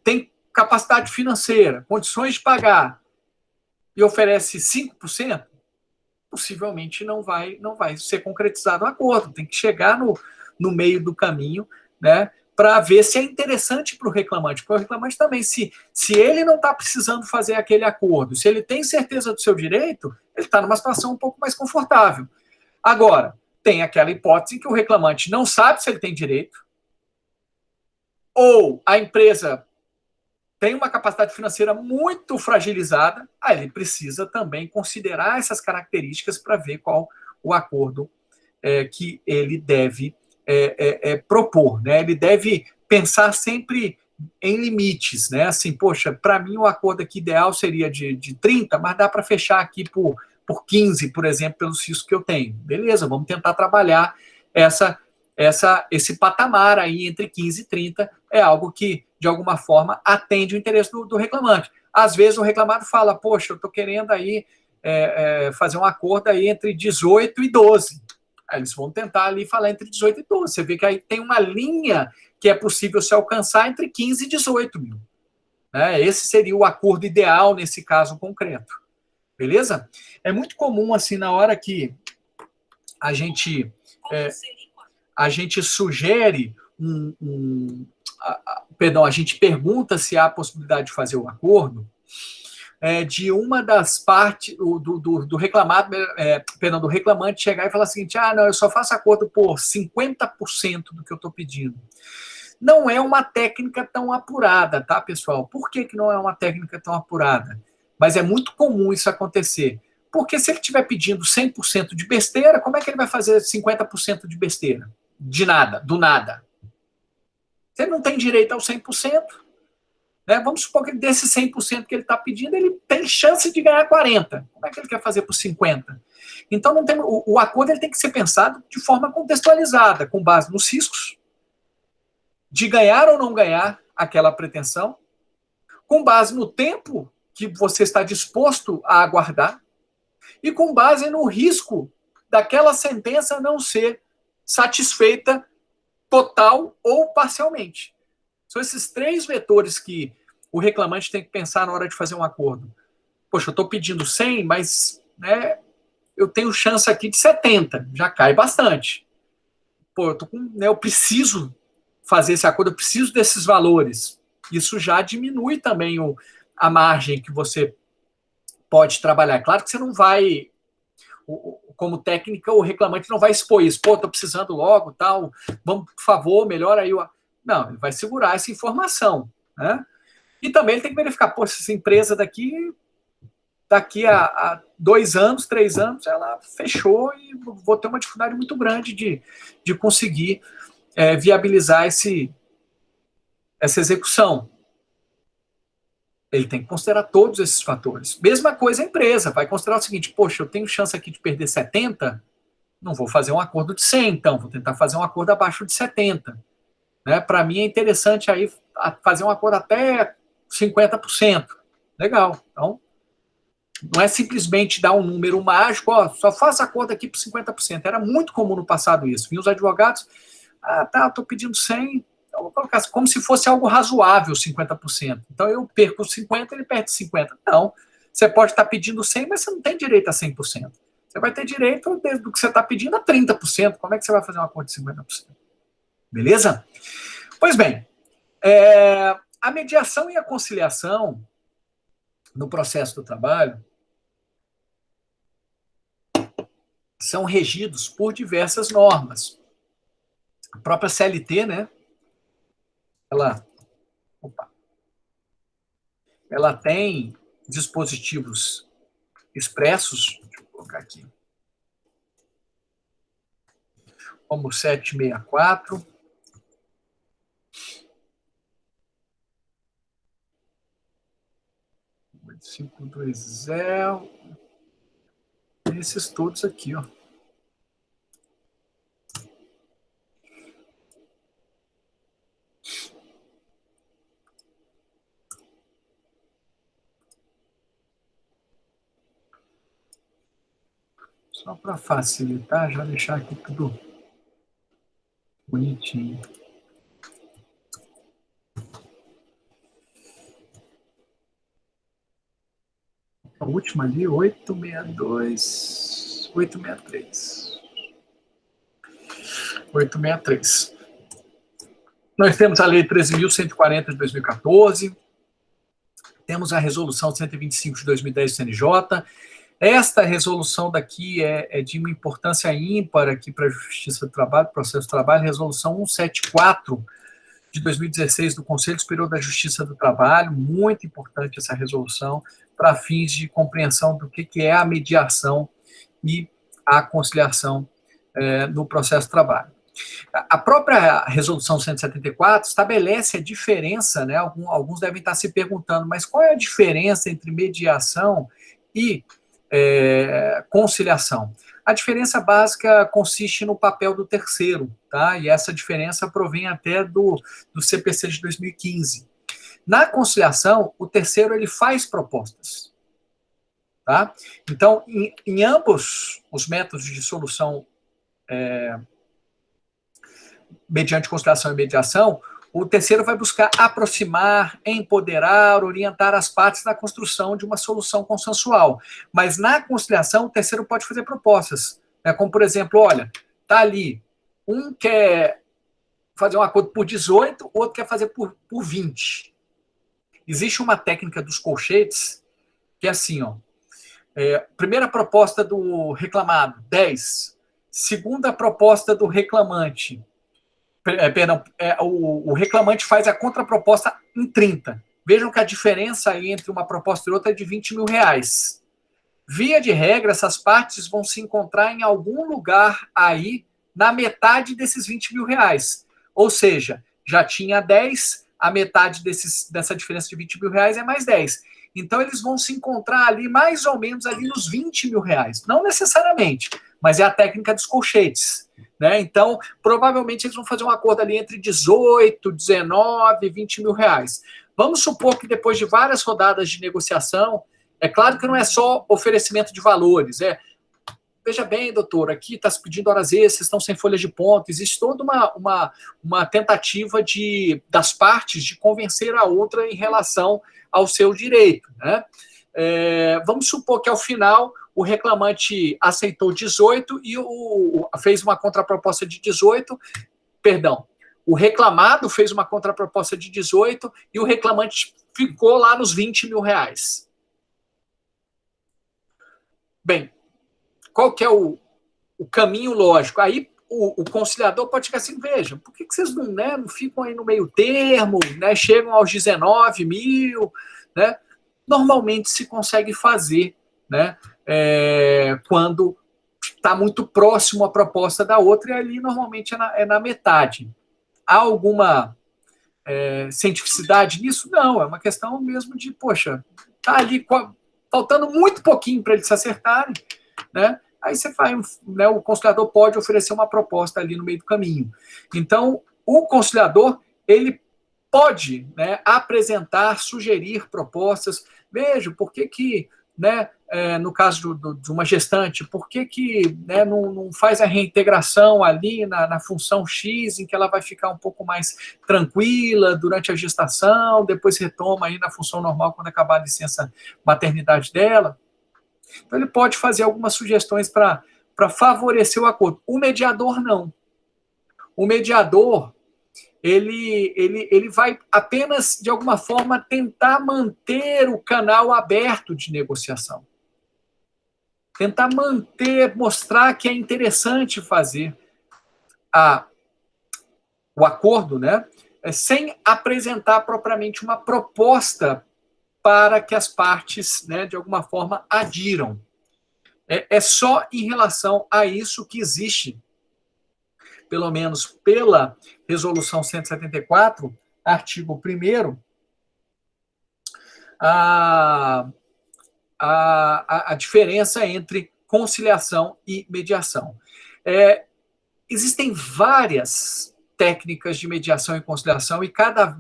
tem capacidade financeira, condições de pagar, e oferece 5%, possivelmente não vai ser concretizado o acordo. Tem que chegar no meio do caminho, né, para ver se é interessante para o reclamante. Porque o reclamante também, se ele não está precisando fazer aquele acordo, se ele tem certeza do seu direito, ele está numa situação um pouco mais confortável. Agora, tem aquela hipótese em que o reclamante não sabe se ele tem direito, ou a empresa tem uma capacidade financeira muito fragilizada, aí ele precisa também considerar essas características para ver qual o acordo que ele deve propor, né? Ele deve pensar sempre em limites, né? Assim, poxa, para mim o acordo aqui ideal seria de 30, mas dá para fechar aqui por 15, por exemplo, pelos riscos que eu tenho. Beleza, vamos tentar trabalhar esse patamar aí entre 15 e 30, é algo que, de alguma forma, atende o interesse do reclamante. Às vezes o reclamado fala, poxa, eu estou querendo aí fazer um acordo aí entre 18 e 12. Aí eles vão tentar ali falar entre 18 e 12. Você vê que aí tem uma linha que é possível se alcançar entre 15 e 18 mil. Né? Esse seria o acordo ideal nesse caso concreto. Beleza? É muito comum, assim, na hora que a gente sugere a gente pergunta se há a possibilidade de fazer o acordo, de uma das partes do reclamado, do reclamante chegar e falar o seguinte, não, eu só faço acordo por 50% do que eu estou pedindo. Não é uma técnica tão apurada, tá, pessoal? Por que não é uma técnica tão apurada? Mas é muito comum isso acontecer. Porque se ele estiver pedindo 100% de besteira, como é que ele vai fazer 50% de besteira? De nada, do nada. Se ele não tem direito ao 100%, né, vamos supor que desse 100% que ele está pedindo, ele tem chance de ganhar 40%. Como é que ele quer fazer por 50%? Então, o acordo ele tem que ser pensado de forma contextualizada, com base nos riscos, de ganhar ou não ganhar aquela pretensão, com base no tempo que você está disposto a aguardar e com base no risco daquela sentença não ser satisfeita total ou parcialmente. São esses 3 vetores que o reclamante tem que pensar na hora de fazer um acordo. Poxa, eu estou pedindo 100, mas né, eu tenho chance aqui de 70, já cai bastante. Pô, eu preciso fazer esse acordo, eu preciso desses valores. Isso já diminui também a margem que você pode trabalhar. Claro que você não vai, como técnica, o reclamante não vai expor isso. Pô, estou precisando logo, tal, vamos, por favor, melhora aí. Não, ele vai segurar essa informação, né? E também ele tem que verificar, pô, essa empresa daqui a 2 anos, 3 anos, ela fechou e vou ter uma dificuldade muito grande de conseguir viabilizar essa execução. Ele tem que considerar todos esses fatores. Mesma coisa a empresa, vai considerar o seguinte, poxa, eu tenho chance aqui de perder 70, não vou fazer um acordo de 100, então, vou tentar fazer um acordo abaixo de 70. Né? Para mim é interessante aí fazer um acordo até 50%. Legal, então, não é simplesmente dar um número mágico, ó, só faça acordo aqui por 50%. Era muito comum no passado isso. Vinham os advogados, tá, estou pedindo 100, então vou colocar como se fosse algo razoável, 50%. Então eu perco 50%, ele perde 50%. Não, você pode estar pedindo 100%, mas você não tem direito a 100%. Você vai ter direito do que você está pedindo a 30%. Como é que você vai fazer um acordo de 50%? Beleza? Pois bem, a mediação e a conciliação no processo do trabalho são regidos por diversas normas. A própria CLT, né? Ela tem dispositivos expressos, deixa eu colocar aqui, como 764, .520, esses todos aqui, ó. Só para facilitar, já deixar aqui tudo bonitinho. A última ali, 862, 863. 863. Nós temos a Lei 13.140 de 2014, temos a Resolução 125 de 2010 do CNJ. Esta resolução daqui é de uma importância ímpar aqui para a Justiça do Trabalho, Processo do Trabalho, Resolução 174 de 2016 do Conselho Superior da Justiça do Trabalho, muito importante essa resolução, para fins de compreensão do que é a mediação e a conciliação no processo do trabalho. A própria Resolução 174 estabelece a diferença, né? Alguns devem estar se perguntando, mas qual é a diferença entre mediação e conciliação? A diferença básica consiste no papel do terceiro, tá? E essa diferença provém até do CPC de 2015. Na conciliação, o terceiro ele faz propostas, tá? Então, em ambos os métodos de solução mediante conciliação e mediação, o terceiro vai buscar aproximar, empoderar, orientar as partes na construção de uma solução consensual. Mas na conciliação, o terceiro pode fazer propostas, né? Como, por exemplo, olha, tá ali, um quer fazer um acordo por 18, o outro quer fazer por 20. Existe uma técnica dos colchetes, que é assim, ó, primeira proposta do reclamado, 10. Segunda proposta do reclamante, o reclamante faz a contraproposta em 30. Vejam que a diferença aí entre uma proposta e outra é de R$20.000. Via de regra, essas partes vão se encontrar em algum lugar aí na metade desses R$20.000. Ou seja, já tinha 10, a metade dessa diferença de R$20.000 é mais 10. Então, eles vão se encontrar ali mais ou menos ali nos R$20.000. Não necessariamente, mas é a técnica dos colchetes. Né? Então, provavelmente eles vão fazer um acordo ali entre 18, 19, R$20.000. Vamos supor que depois de várias rodadas de negociação, é claro que não é só oferecimento de valores, veja bem, doutor, aqui está se pedindo horas extras, estão sem folha de ponto, existe toda uma tentativa das partes de convencer a outra em relação ao seu direito, né? Vamos supor que, ao final, o reclamante aceitou 18 e fez uma contraproposta de 18, perdão, o reclamado fez uma contraproposta de 18 e o reclamante ficou lá nos 20 mil reais. Bem, qual que é o caminho lógico? Aí o conciliador pode ficar assim, veja, por que vocês não ficam aí no meio termo, né, chegam aos 19 mil, né? Normalmente se consegue fazer, né, quando está muito próximo a proposta da outra, e ali normalmente é na metade. Há alguma cientificidade nisso? Não, é uma questão mesmo de, poxa, tá ali faltando muito pouquinho para eles se acertarem, né? Aí você faz, né, o conciliador pode oferecer uma proposta ali no meio do caminho. Então, o conciliador, ele pode, né, apresentar, sugerir propostas. Veja, por que né, no caso de uma gestante, por que né, não faz a reintegração ali na função X, em que ela vai ficar um pouco mais tranquila durante a gestação, depois retoma aí na função normal quando acabar a licença maternidade dela. Então, ele pode fazer algumas sugestões para favorecer o acordo. O mediador, não. O mediador, ele vai apenas, de alguma forma, tentar manter o canal aberto de negociação. Tentar mostrar que é interessante fazer o acordo, né, sem apresentar propriamente uma proposta para que as partes, né, de alguma forma, adiram. É só em relação a isso que existe, pelo menos pela Resolução 174, artigo 1º, a diferença entre conciliação e mediação. Existem várias técnicas de mediação e conciliação e cada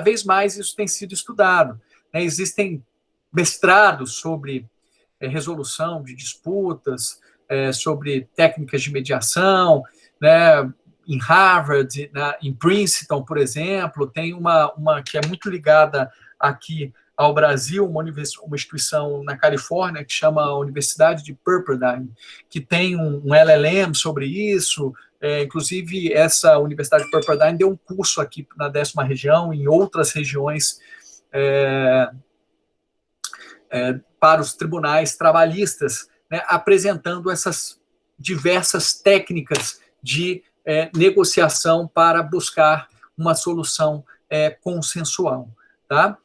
vez mais isso tem sido estudado. Existem mestrados sobre resolução de disputas, sobre técnicas de mediação, né, em Harvard, em Princeton, por exemplo, tem uma que é muito ligada aqui ao Brasil, uma instituição na Califórnia que chama Universidade de Pepperdine, que tem um LLM sobre isso. Inclusive, essa Universidade de Pepperdine deu um curso aqui na 10ª região, em outras regiões, para os tribunais trabalhistas, né, apresentando essas diversas técnicas de negociação para buscar uma solução consensual. Tá?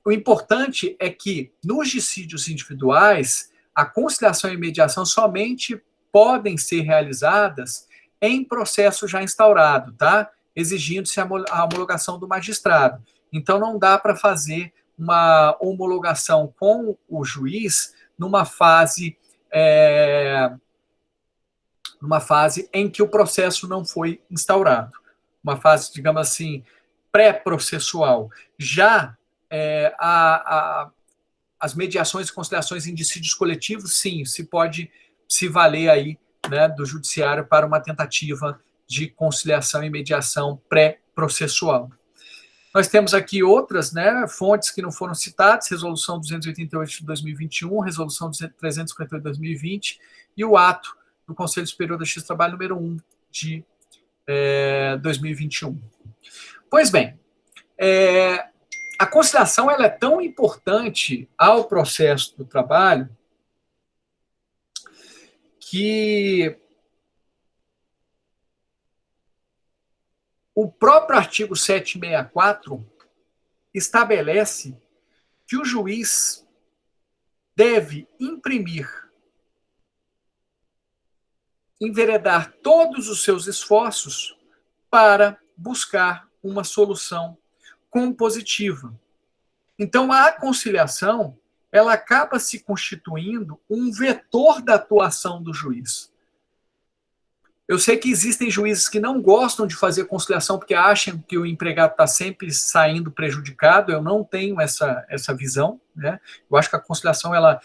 O importante é que, nos dissídios individuais, a conciliação e mediação somente podem ser realizadas em processo já instaurado, tá? Exigindo-se a homologação do magistrado. Então, não dá para fazer uma homologação com o juiz numa fase em que o processo não foi instaurado. Uma fase, digamos assim, pré-processual. Já as mediações e conciliações em dissídios coletivos, sim, se pode se valer aí, né, do judiciário para uma tentativa de conciliação e mediação pré-processual. Nós temos aqui outras, né, fontes que não foram citadas, Resolução 288 de 2021, Resolução 358 de 2020 e o ato do Conselho Superior da Justiça do Trabalho número 1 de 2021. Pois bem, a conciliação ela é tão importante ao processo do trabalho que o próprio artigo 764 estabelece que o juiz deve enveredar todos os seus esforços para buscar uma solução compositiva. Então, a conciliação, ela acaba se constituindo um vetor da atuação do juiz. Eu sei que existem juízes que não gostam de fazer conciliação porque acham que o empregado está sempre saindo prejudicado. Eu não tenho essa visão, né? Eu acho que a conciliação ela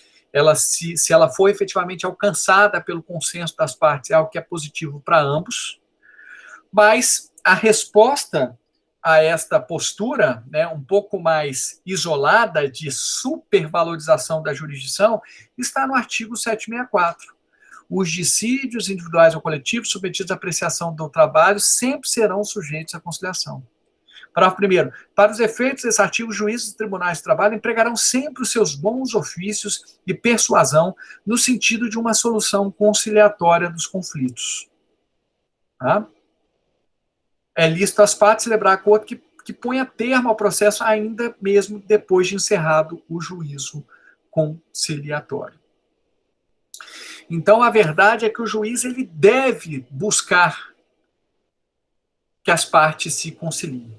se ela for efetivamente alcançada pelo consenso das partes, é algo que é positivo para ambos, mas a resposta a esta postura, né, um pouco mais isolada de supervalorização da jurisdição, está no artigo 764. Os dissídios individuais ou coletivos submetidos à apreciação do trabalho sempre serão sujeitos à conciliação. Parágrafo 1º. Para os efeitos desse artigo, os juízes dos tribunais de trabalho empregarão sempre os seus bons ofícios e persuasão no sentido de uma solução conciliatória dos conflitos. Tá? É lícito às partes celebrar acordo que ponha termo ao processo ainda mesmo depois de encerrado o juízo conciliatório. Então, a verdade é que o juiz ele deve buscar que as partes se conciliem.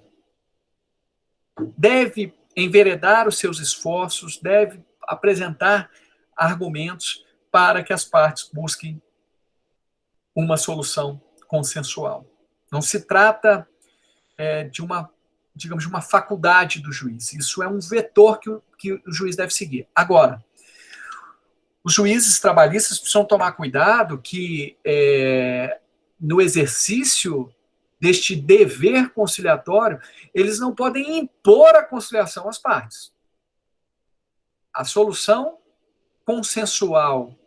Deve enveredar os seus esforços, deve apresentar argumentos para que as partes busquem uma solução consensual. Não se trata de uma, digamos, de uma faculdade do juiz. Isso é um vetor que o juiz deve seguir. Agora, os juízes trabalhistas precisam tomar cuidado que no exercício deste dever conciliatório, eles não podem impor a conciliação às partes. A solução consensual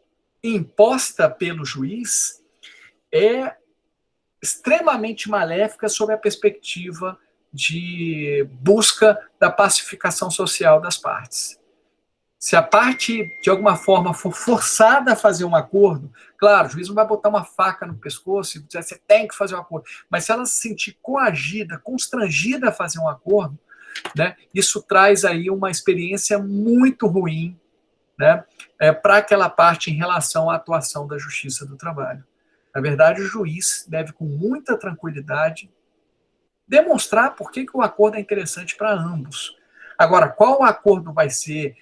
imposta pelo juiz é extremamente maléfica sob a perspectiva de busca da pacificação social das partes. Se a parte, de alguma forma, for forçada a fazer um acordo, claro, o juiz não vai botar uma faca no pescoço e dizer, você tem que fazer um acordo, mas se ela se sentir coagida, constrangida a fazer um acordo, né, isso traz aí uma experiência muito ruim, né, para aquela parte em relação à atuação da Justiça do Trabalho. Na verdade, o juiz deve, com muita tranquilidade, demonstrar por que o acordo é interessante para ambos. Agora, qual acordo vai ser,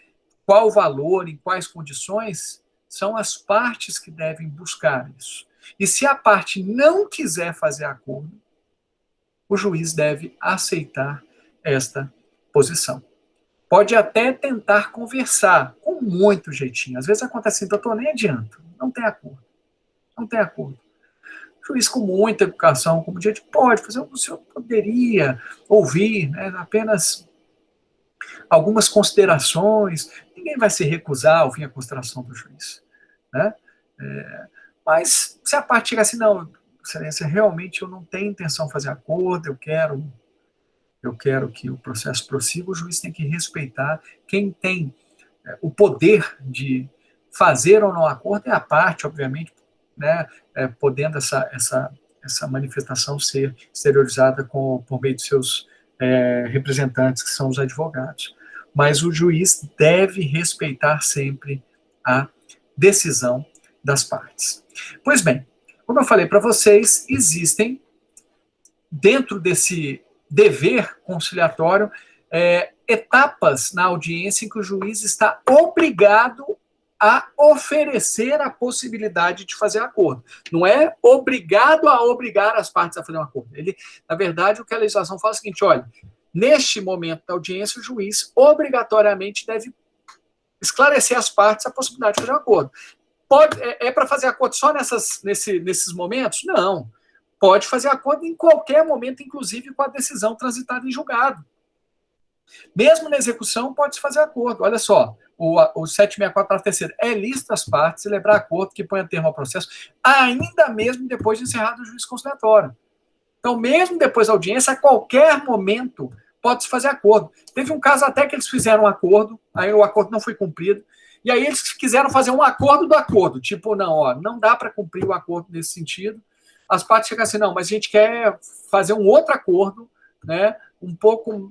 qual valor, em quais condições, são as partes que devem buscar isso. E se a parte não quiser fazer acordo, o juiz deve aceitar esta posição. Pode até tentar conversar, com muito jeitinho. Às vezes acontece assim, doutor, nem adianta, não tem acordo. Não tem acordo. O juiz, com muita educação, como diante, pode fazer, o senhor poderia ouvir, né, apenas algumas considerações, ninguém vai se recusar a ouvir a consideração do juiz. Né? Mas se a parte chegar assim, não, excelência, realmente eu não tenho intenção de fazer acordo, eu quero que o processo prossiga, o juiz tem que respeitar. Quem tem o poder de fazer ou não acordo é a parte, obviamente, né, podendo essa manifestação ser exteriorizada por meio de seus representantes, que são os advogados. Mas o juiz deve respeitar sempre a decisão das partes. Pois bem, como eu falei para vocês, existem, dentro desse dever conciliatório, etapas na audiência em que o juiz está obrigado a oferecer a possibilidade de fazer acordo. Não é obrigado a obrigar as partes a fazer um acordo. Ele, na verdade, o que a legislação fala é o seguinte, olha, neste momento da audiência, o juiz obrigatoriamente deve esclarecer às partes a possibilidade de fazer um acordo. Para fazer acordo só nesses momentos? Não. Pode fazer acordo em qualquer momento, inclusive com a decisão transitada em julgado. Mesmo na execução, pode-se fazer acordo. Olha só, o 764, parágrafo 3º, é lícito às partes celebrar acordo que ponha termo ao processo, ainda mesmo depois de encerrado o juízo conciliatório. Então, mesmo depois da audiência, a qualquer momento, pode-se fazer acordo. Teve um caso até que eles fizeram um acordo, aí o acordo não foi cumprido, e aí eles quiseram fazer um acordo do acordo, tipo, não dá para cumprir o acordo nesse sentido. As partes chegam assim, não, mas a gente quer fazer um outro acordo, né, um pouco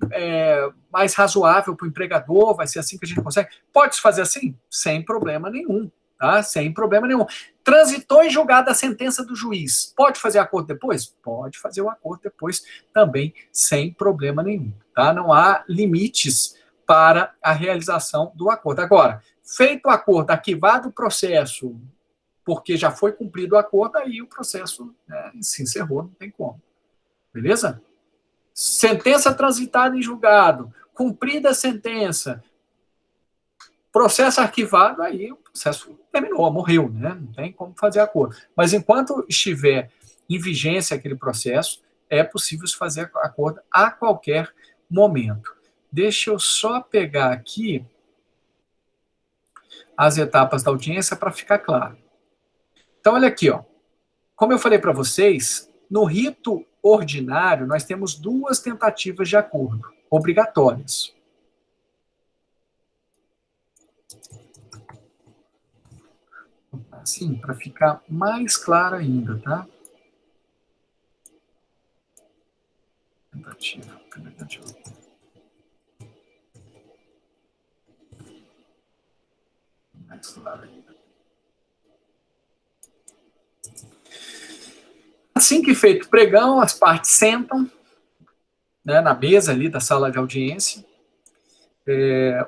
mais razoável para o empregador, vai ser assim que a gente consegue. Pode-se fazer assim? Sem problema nenhum, tá? Sem problema nenhum. Transitou em julgada a sentença do juiz, pode fazer acordo depois? Pode fazer o acordo depois também, sem problema nenhum, tá? Não há limites para a realização do acordo. Agora, feito o acordo, arquivado o processo, porque já foi cumprido o acordo, aí o processo se encerrou, não tem como. Beleza? Sentença transitada em julgado, cumprida a sentença, Processo arquivado, aí o processo terminou, morreu, né? Não tem como fazer acordo. Mas enquanto estiver em vigência aquele processo, é possível se fazer acordo a qualquer momento. Deixa eu só pegar aqui as etapas da audiência para ficar claro. Então, olha aqui, ó. Como eu falei para vocês, no rito ordinário, nós temos duas tentativas de acordo obrigatórias. Assim, para ficar mais claro ainda, tá? Tentativa. Mais claro ainda. Assim que feito o pregão, as partes sentam, né, na mesa ali da sala de audiência.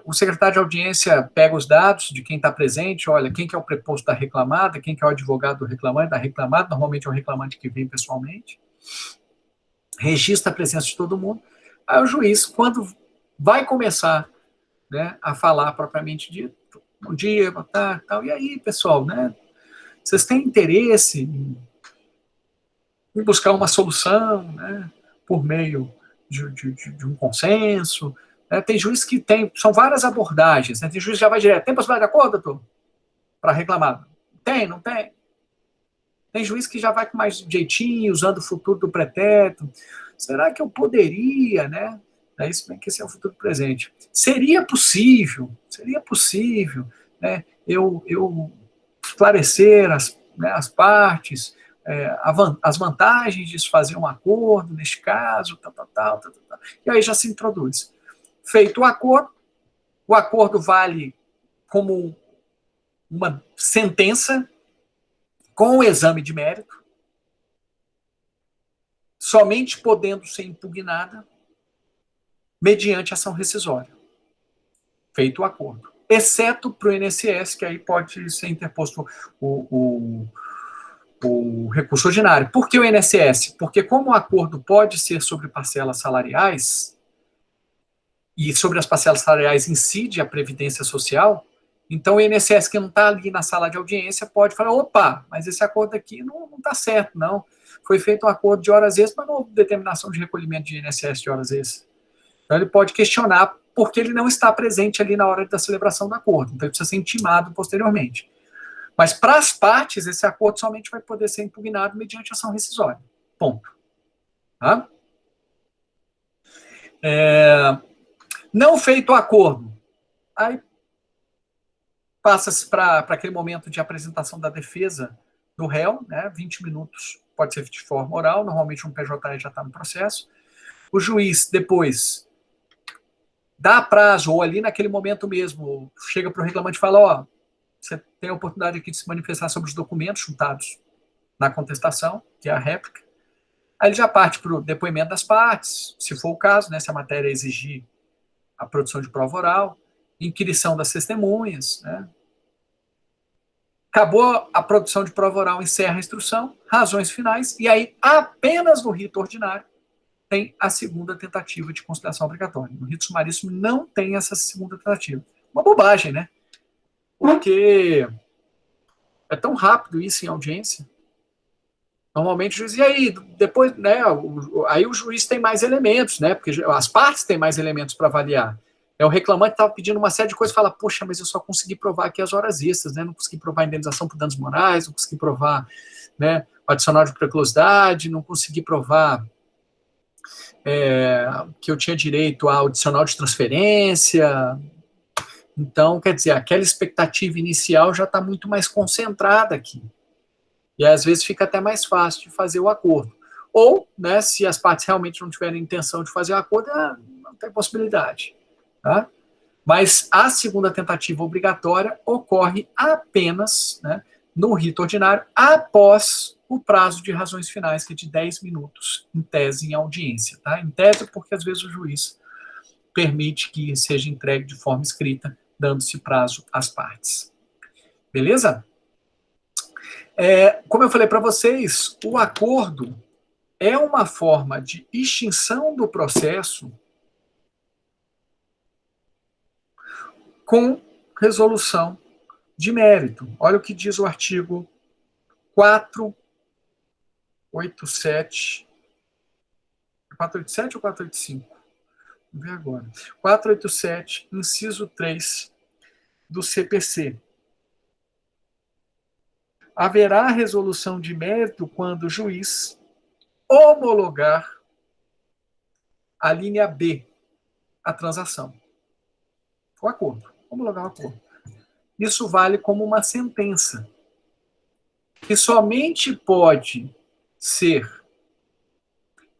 O secretário de audiência pega os dados de quem está presente, olha, quem que é o preposto da reclamada, quem que é o advogado do reclamante, da reclamada, normalmente é o reclamante que vem pessoalmente, registra a presença de todo mundo. Aí o juiz, quando vai começar, né, a falar propriamente dito, bom dia, boa tarde, tal, e aí, pessoal, né, vocês têm interesse em buscar uma solução, né, por meio de um consenso? Tem juiz que tem, são várias abordagens, né? Tem juiz que já vai direto, tem possibilidade de acordo, doutor? Para reclamar. Tem, não tem? Tem juiz que já vai com mais jeitinho, usando o futuro do pretérito. Será que eu poderia, né? É isso bem que esse é o futuro presente. Seria possível, né, eu esclarecer as partes, as vantagens de se fazer um acordo, neste caso, tal. E aí já se introduz. Feito o acordo vale como uma sentença com o exame de mérito, somente podendo ser impugnada mediante ação rescisória. Feito o acordo. Exceto para o INSS, que aí pode ser interposto o recurso ordinário. Por que o INSS? Porque como o acordo pode ser sobre parcelas salariais, e sobre as parcelas salariais incide a Previdência Social, então o INSS que não está ali na sala de audiência pode falar, opa, mas esse acordo aqui não está certo, não. Foi feito um acordo de horas extras, mas não houve determinação de recolhimento de INSS de horas extras. Então ele pode questionar porque ele não está presente ali na hora da celebração do acordo. Então ele precisa ser intimado posteriormente. Mas para as partes, esse acordo somente vai poder ser impugnado mediante ação rescisória. Ponto. Tá? Não feito o acordo, aí passa-se para aquele momento de apresentação da defesa do réu, né, 20 minutos, pode ser de forma oral, normalmente um PJ já está no processo. O juiz, depois, dá prazo, ou ali naquele momento mesmo, chega para o reclamante e fala, ó, você tem a oportunidade aqui de se manifestar sobre os documentos juntados na contestação, que é a réplica. Aí ele já parte para o depoimento das partes, se for o caso, né, se a matéria exigir a produção de prova oral, inquirição das testemunhas, né? Acabou a produção de prova oral, encerra a instrução, razões finais, e aí apenas no rito ordinário tem a segunda tentativa de conciliação obrigatória. No rito sumaríssimo não tem essa segunda tentativa. Uma bobagem, né? Porque é tão rápido isso em audiência. Normalmente o juiz, e aí, depois, né, aí o juiz tem mais elementos, né, porque as partes têm mais elementos para avaliar. O reclamante estava pedindo uma série de coisas e fala, poxa, mas eu só consegui provar aqui as horas extras, né, não consegui provar a indenização por danos morais, não consegui provar, né, o adicional de preclusidade, não consegui provar que eu tinha direito ao adicional de transferência. Então, quer dizer, aquela expectativa inicial já está muito mais concentrada aqui. E às vezes fica até mais fácil de fazer o acordo. Ou, né, se as partes realmente não tiverem intenção de fazer o acordo, não tem possibilidade. Tá? Mas a segunda tentativa obrigatória ocorre apenas, né, no rito ordinário, após o prazo de razões finais, que é de 10 minutos, em tese, em audiência. Tá? Em tese, porque às vezes o juiz permite que seja entregue de forma escrita, dando-se prazo às partes. Beleza? Como eu falei para vocês, o acordo é uma forma de extinção do processo com resolução de mérito. Olha o que diz o artigo 487. 487 ou 485? Vamos ver agora. 487, inciso 3 do CPC. Haverá resolução de mérito quando o juiz homologar a linha B, a transação. O acordo. Homologar o acordo. Isso vale como uma sentença, que somente pode ser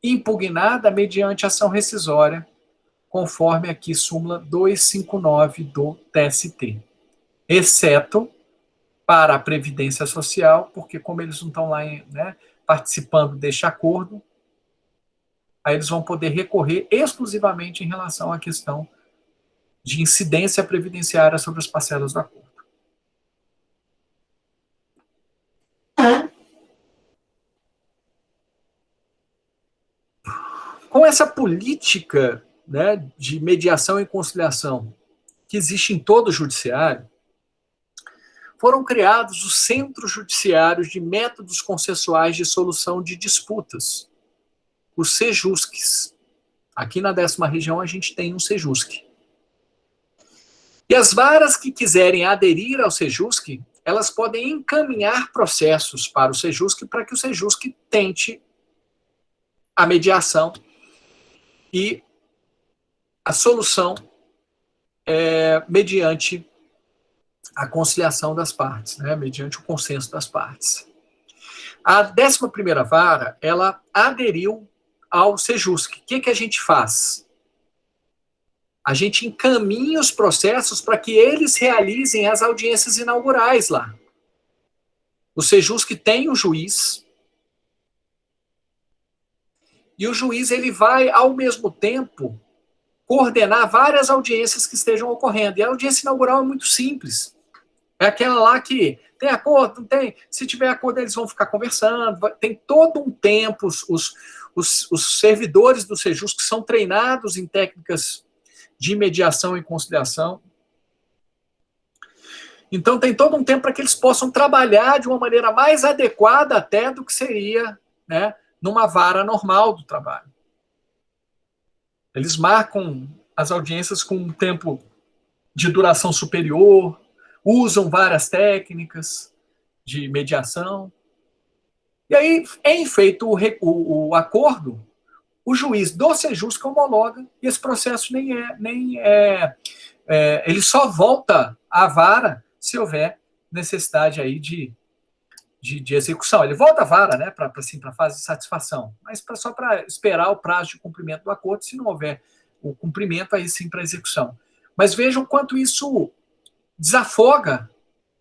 impugnada mediante ação rescisória, conforme aqui súmula 259 do TST, exceto para a Previdência Social, porque como eles não estão lá participando deste acordo, aí eles vão poder recorrer exclusivamente em relação à questão de incidência previdenciária sobre as parcelas do acordo. Com essa política, né, de mediação e conciliação que existe em todo o judiciário, foram criados os centros judiciários de métodos consensuais de solução de disputas, os CEJUSCs. Aqui na 10ª região a gente tem um CEJUSC. E as varas que quiserem aderir ao CEJUSC, elas podem encaminhar processos para o CEJUSC para que o CEJUSC tente a mediação e a solução mediante a conciliação das partes, né, mediante o consenso das partes. A 11ª vara, ela aderiu ao CEJUSC. O que a gente faz? A gente encaminha os processos para que eles realizem as audiências inaugurais lá. O CEJUSC tem o juiz, e o juiz ele vai, ao mesmo tempo, coordenar várias audiências que estejam ocorrendo. E a audiência inaugural é muito simples. É aquela lá que tem acordo, não tem? Se tiver acordo, eles vão ficar conversando. Tem todo um tempo, os servidores do CEJUSC que são treinados em técnicas de mediação e conciliação. Então, tem todo um tempo para que eles possam trabalhar de uma maneira mais adequada até do que seria, né, numa vara normal do trabalho. Eles marcam as audiências com um tempo de duração superior, usam várias técnicas de mediação. E aí, em feito o acordo, o juiz do CEJUSC homologa e esse processo ele só volta à vara se houver necessidade aí de execução. Ele volta à vara, né, para a fase de satisfação, mas só para esperar o prazo de cumprimento do acordo. Se não houver o cumprimento, aí sim para execução. Mas vejam quanto isso desafoga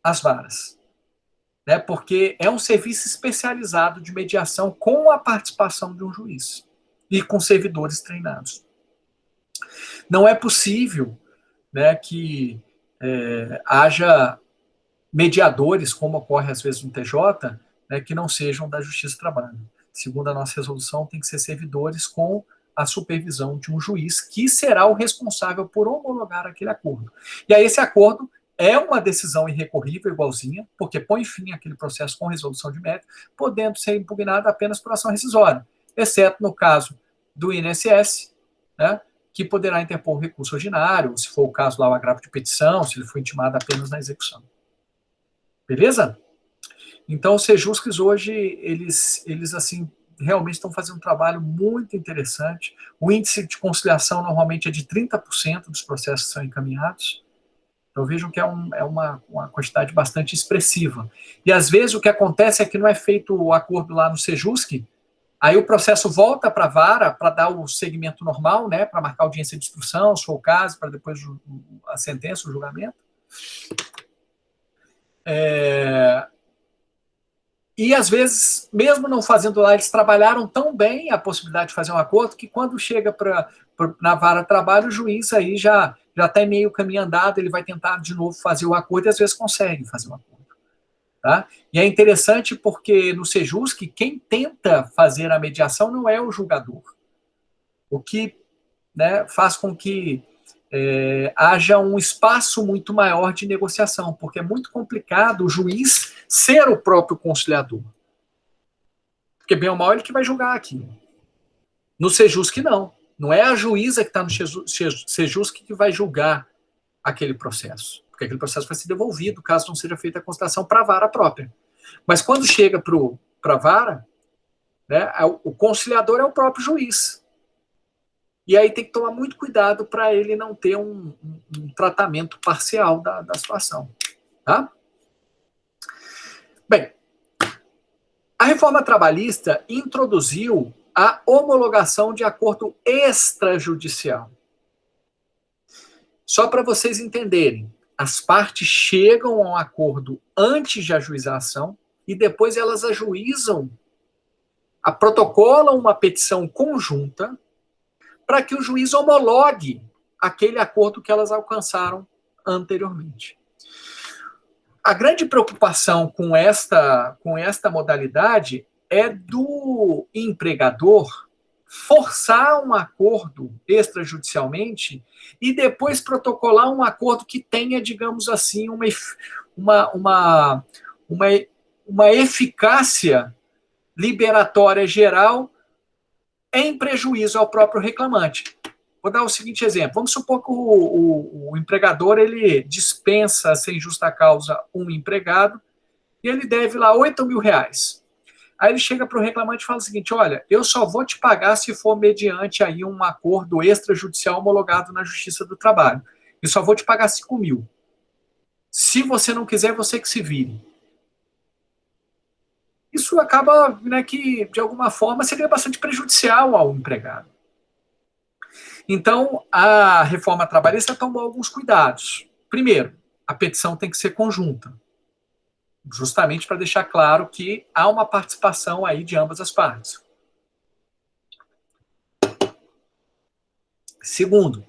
as varas, né, porque é um serviço especializado de mediação com a participação de um juiz e com servidores treinados. Não é possível, né, que haja mediadores, como ocorre às vezes no TJ, né, que não sejam da Justiça do Trabalho. Segundo a nossa resolução, tem que ser servidores com a supervisão de um juiz, que será o responsável por homologar aquele acordo. E aí esse acordo é uma decisão irrecorrível, igualzinha, porque põe fim àquele processo com resolução de mérito, podendo ser impugnado apenas por ação rescisória, exceto no caso do INSS, né, que poderá interpor recurso ordinário, se for o caso lá o agravo de petição, se ele for intimado apenas na execução. Beleza? Então, os CEJUSCs hoje, eles assim, realmente estão fazendo um trabalho muito interessante. O índice de conciliação normalmente é de 30% dos processos que são encaminhados. Então, vejam que é uma quantidade bastante expressiva. E, às vezes, o que acontece é que não é feito o acordo lá no CEJUSC, aí o processo volta para a vara para dar o segmento normal, né, para marcar audiência de instrução, se for o caso, para depois a sentença, o julgamento. E, às vezes, mesmo não fazendo lá, eles trabalharam tão bem a possibilidade de fazer um acordo que, quando chega na vara de trabalho, o juiz aí já está em meio caminho andado, ele vai tentar de novo fazer o acordo e, às vezes, consegue fazer um acordo. Tá? E é interessante porque, no CEJUSC, quem tenta fazer a mediação não é o julgador. O que, né, faz com que haja um espaço muito maior de negociação, porque é muito complicado o juiz ser o próprio conciliador. Porque bem ou mal ele que vai julgar aqui. No Sejusc não. Não é a juíza que está no Sejusc que vai julgar aquele processo. Porque aquele processo vai ser devolvido caso não seja feita a conciliação para a vara própria. Mas quando chega para a vara, né, o conciliador é o próprio juiz. E aí tem que tomar muito cuidado para ele não ter um tratamento parcial da situação. Tá? Bem, a reforma trabalhista introduziu a homologação de acordo extrajudicial. Só para vocês entenderem, as partes chegam a um acordo antes de ajuizar a ação e depois elas ajuizam, protocolam uma petição conjunta para que o juiz homologue aquele acordo que elas alcançaram anteriormente. A grande preocupação com esta modalidade é do empregador forçar um acordo extrajudicialmente e depois protocolar um acordo que tenha, digamos assim, uma eficácia liberatória geral em prejuízo ao próprio reclamante. Vou dar o seguinte exemplo. Vamos supor que o empregador ele dispensa sem justa causa um empregado e ele deve lá R$8.000. Aí ele chega para o reclamante e fala o seguinte: olha, eu só vou te pagar se for mediante aí um acordo extrajudicial homologado na Justiça do Trabalho. Eu só vou te pagar 5.000. Se você não quiser, você que se vire. Isso acaba, né, que, de alguma forma, seria bastante prejudicial ao empregado. Então, a reforma trabalhista tomou alguns cuidados. Primeiro, a petição tem que ser conjunta, justamente para deixar claro que há uma participação aí de ambas as partes. Segundo,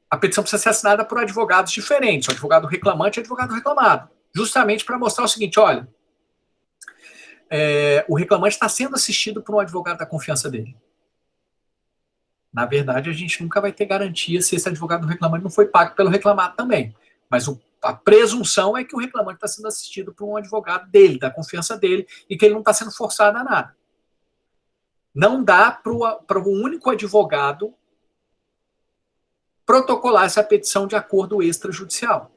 a petição precisa ser assinada por advogados diferentes, o advogado reclamante e o advogado reclamado, justamente para mostrar o seguinte: olha, o reclamante está sendo assistido por um advogado da confiança dele. Na verdade, a gente nunca vai ter garantia se esse advogado reclamante não foi pago pelo reclamado também. Mas a presunção é que o reclamante está sendo assistido por um advogado dele, da confiança dele, e que ele não está sendo forçado a nada. Não dá para o único advogado protocolar essa petição de acordo extrajudicial.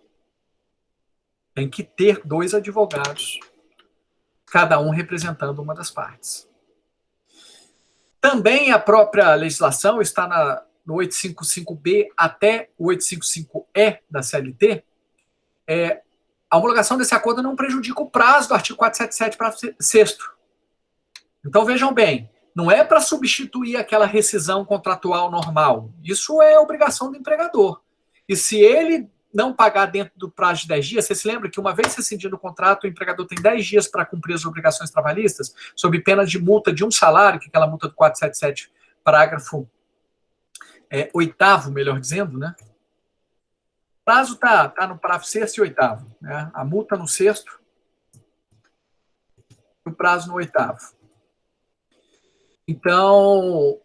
Tem que ter 2 advogados, cada um representando uma das partes. Também a própria legislação está no 855B até o 855E da CLT. A homologação desse acordo não prejudica o prazo do artigo 477, parágrafo 6º. Então, vejam bem, não é para substituir aquela rescisão contratual normal. Isso é obrigação do empregador. E se ele não pagar dentro do prazo de 10 dias, você se lembra que uma vez rescindido o contrato, o empregador tem 10 dias para cumprir as obrigações trabalhistas, sob pena de multa de 1 salário, que é aquela multa do 477, parágrafo 8º, melhor dizendo, né? O prazo está no parágrafo 6º e 8º, né? A multa no 6º e o prazo no 8º. Então,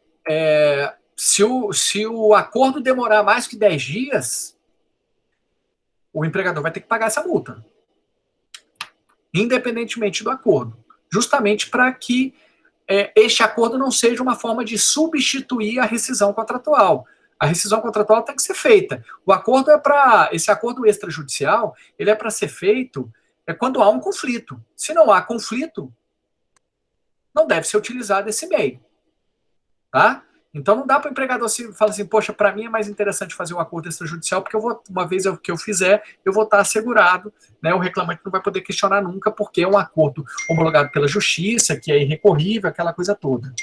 se o acordo demorar mais que 10 dias, o empregador vai ter que pagar essa multa, independentemente do acordo, justamente para que este acordo não seja uma forma de substituir a rescisão contratual. A rescisão contratual tem que ser feita. O acordo esse acordo extrajudicial, ele é para ser feito quando há um conflito. Se não há conflito, não deve ser utilizado esse meio, tá? Então não dá para o empregador falar assim: poxa, para mim é mais interessante fazer um acordo extrajudicial, porque uma vez que eu fizer, eu vou estar assegurado, né? O reclamante não vai poder questionar nunca, porque é um acordo homologado pela justiça, que é irrecorrível, aquela coisa toda.